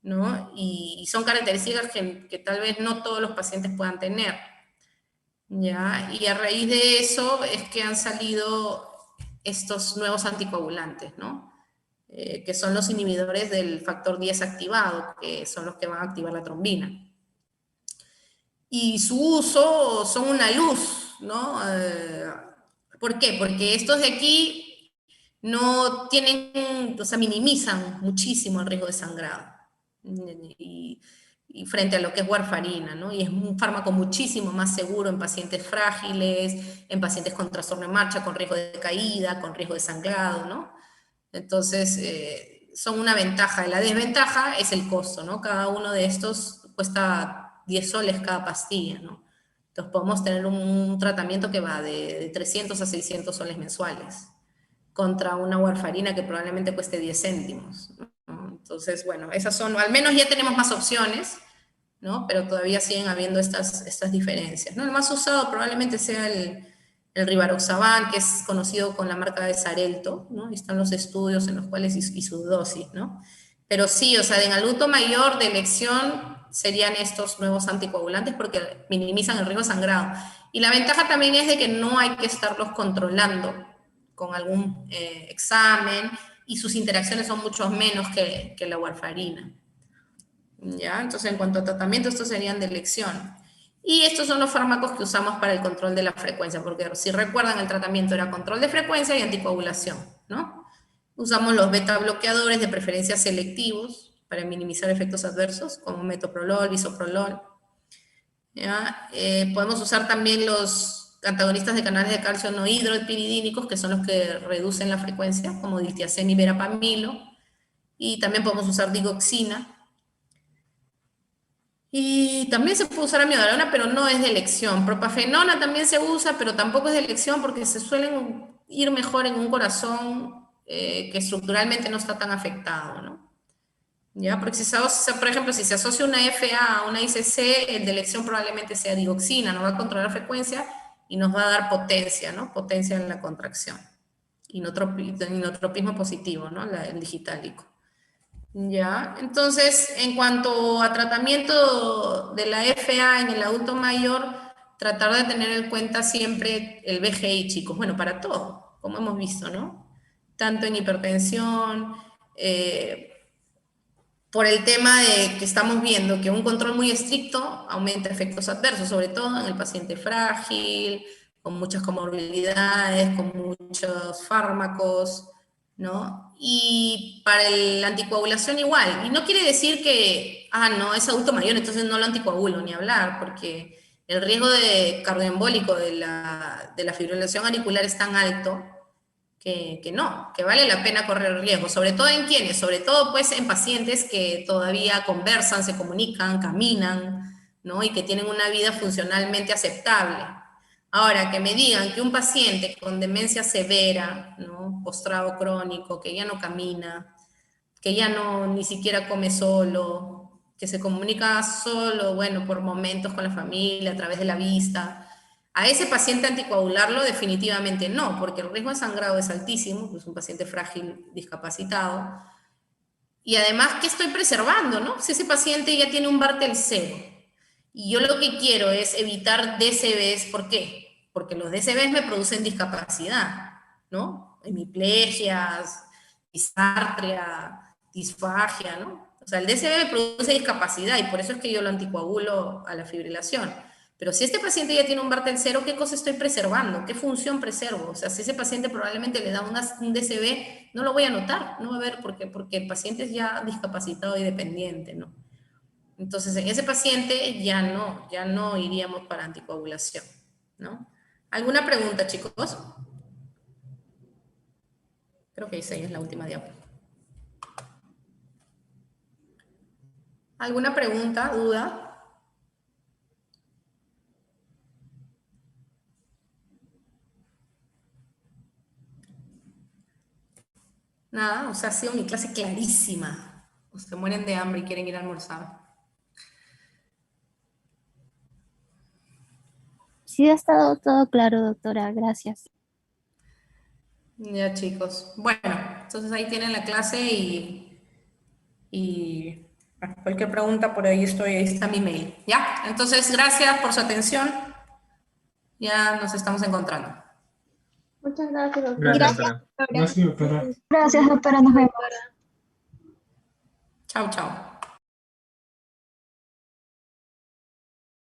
¿no? Y son características que tal vez no todos los pacientes puedan tener, ¿ya? Y a raíz de eso es que han salido estos nuevos anticoagulantes, ¿no? Que son los inhibidores del factor 10 activado, que son los que van a activar la trombina. Y su uso son una luz, ¿no? ¿Por qué? Porque estos de aquí no tienen, o sea, minimizan muchísimo el riesgo de sangrado. Y frente a lo que es warfarina, ¿no? Y es un fármaco muchísimo más seguro en pacientes frágiles, en pacientes con trastorno de marcha, con riesgo de caída, con riesgo de sangrado, ¿no? Entonces, son una ventaja. La desventaja es el costo, ¿no? Cada uno de estos cuesta 10 soles cada pastilla, ¿no? Entonces podemos tener un tratamiento que va de 300 a 600 soles mensuales, contra una warfarina que probablemente cueste 10 céntimos, ¿no? Entonces, bueno, esas son, al menos ya tenemos más opciones, ¿no? Pero todavía siguen habiendo estas diferencias, ¿no? El más usado probablemente sea el Rivaroxaban, que es conocido con la marca de Xarelto, ¿no? Y están los estudios en los cuales y su dosis, ¿no? Pero sí, o sea, en adulto mayor de elección serían estos nuevos anticoagulantes porque minimizan el riesgo de sangrado. Y la ventaja también es de que no hay que estarlos controlando con algún examen y sus interacciones son mucho menos que la warfarina. ¿Ya? Entonces, en cuanto a tratamiento, estos serían de elección. Y estos son los fármacos que usamos para el control de la frecuencia, porque si recuerdan, el tratamiento era control de frecuencia y anticoagulación, ¿no? Usamos los beta bloqueadores, de preferencia selectivos, para minimizar efectos adversos, como metoprolol, bisoprolol. ¿Ya? Podemos usar también los antagonistas de canales de calcio no hidropiridínicos, que son los que reducen la frecuencia, como diltiazem y verapamilo. Y también podemos usar digoxina. Y también se puede usar amiodarona, pero no es de elección. Propafenona también se usa, pero tampoco es de elección porque se suelen ir mejor en un corazón que estructuralmente no está tan afectado, ¿no? ¿Ya? Porque por ejemplo, si se asocia una FA a una ICC, el de elección probablemente sea digoxina, no va a controlar frecuencia y nos va a dar potencia, ¿no? Potencia en la contracción. Inotropismo positivo, ¿no? El digitálico. Ya, entonces, en cuanto a tratamiento de la FA en el adulto mayor, tratar de tener en cuenta siempre el BGI, chicos. Bueno, para todo, como hemos visto, ¿no? Tanto en hipertensión, por el tema de que estamos viendo que un control muy estricto aumenta efectos adversos, sobre todo en el paciente frágil, con muchas comorbilidades, con muchos fármacos, ¿no? Y para la anticoagulación igual. Y no quiere decir que, no, es adulto mayor, entonces no lo anticoagulo, ni hablar, porque el riesgo de cardioembólico de la fibrilación auricular es tan alto que no, que vale la pena correr el riesgo. ¿Sobre todo en quiénes? Sobre todo pues en pacientes que todavía conversan, se comunican, caminan, ¿no? Y que tienen una vida funcionalmente aceptable. Ahora, que me digan que un paciente con demencia severa, ¿no? Postrado crónico, que ya no camina, que ya no ni siquiera come solo, que se comunica solo, bueno, por momentos con la familia, a través de la vista, a ese paciente anticoagularlo definitivamente no, porque el riesgo de sangrado es altísimo, es un paciente frágil, discapacitado, y además, ¿qué estoy preservando, no? Si ese paciente ya tiene un Bartel 0, y yo lo que quiero es evitar DCBs, ¿por qué? Porque los DCBs me producen discapacidad, ¿no? Hemiplegias, disartria, disfagia, ¿no? O sea, el DCB me produce discapacidad y por eso es que yo lo anticoagulo a la fibrilación. Pero si este paciente ya tiene un Bartel 0, ¿qué cosa estoy preservando? ¿Qué función preservo? O sea, si ese paciente probablemente le da un DCB, no lo voy a notar, no va a ver porque el paciente es ya discapacitado y dependiente, ¿no? Entonces, en ese paciente ya no iríamos para anticoagulación, ¿no? ¿Alguna pregunta, chicos? Creo que esa es la última diapositiva. ¿Alguna pregunta, duda? Nada, o sea, ha sido mi clase clarísima. O se mueren de hambre y quieren ir a almorzar. Sí, ha estado todo claro, doctora. Gracias. Ya, chicos. Bueno, entonces ahí tienen la clase y cualquier pregunta por ahí estoy, ahí está mi mail. ¿Ya? Entonces, gracias por su atención. Ya nos estamos encontrando. Muchas gracias, Gracias, doctora. doctora. Gracias, doctora, nos vemos. Chao, chao.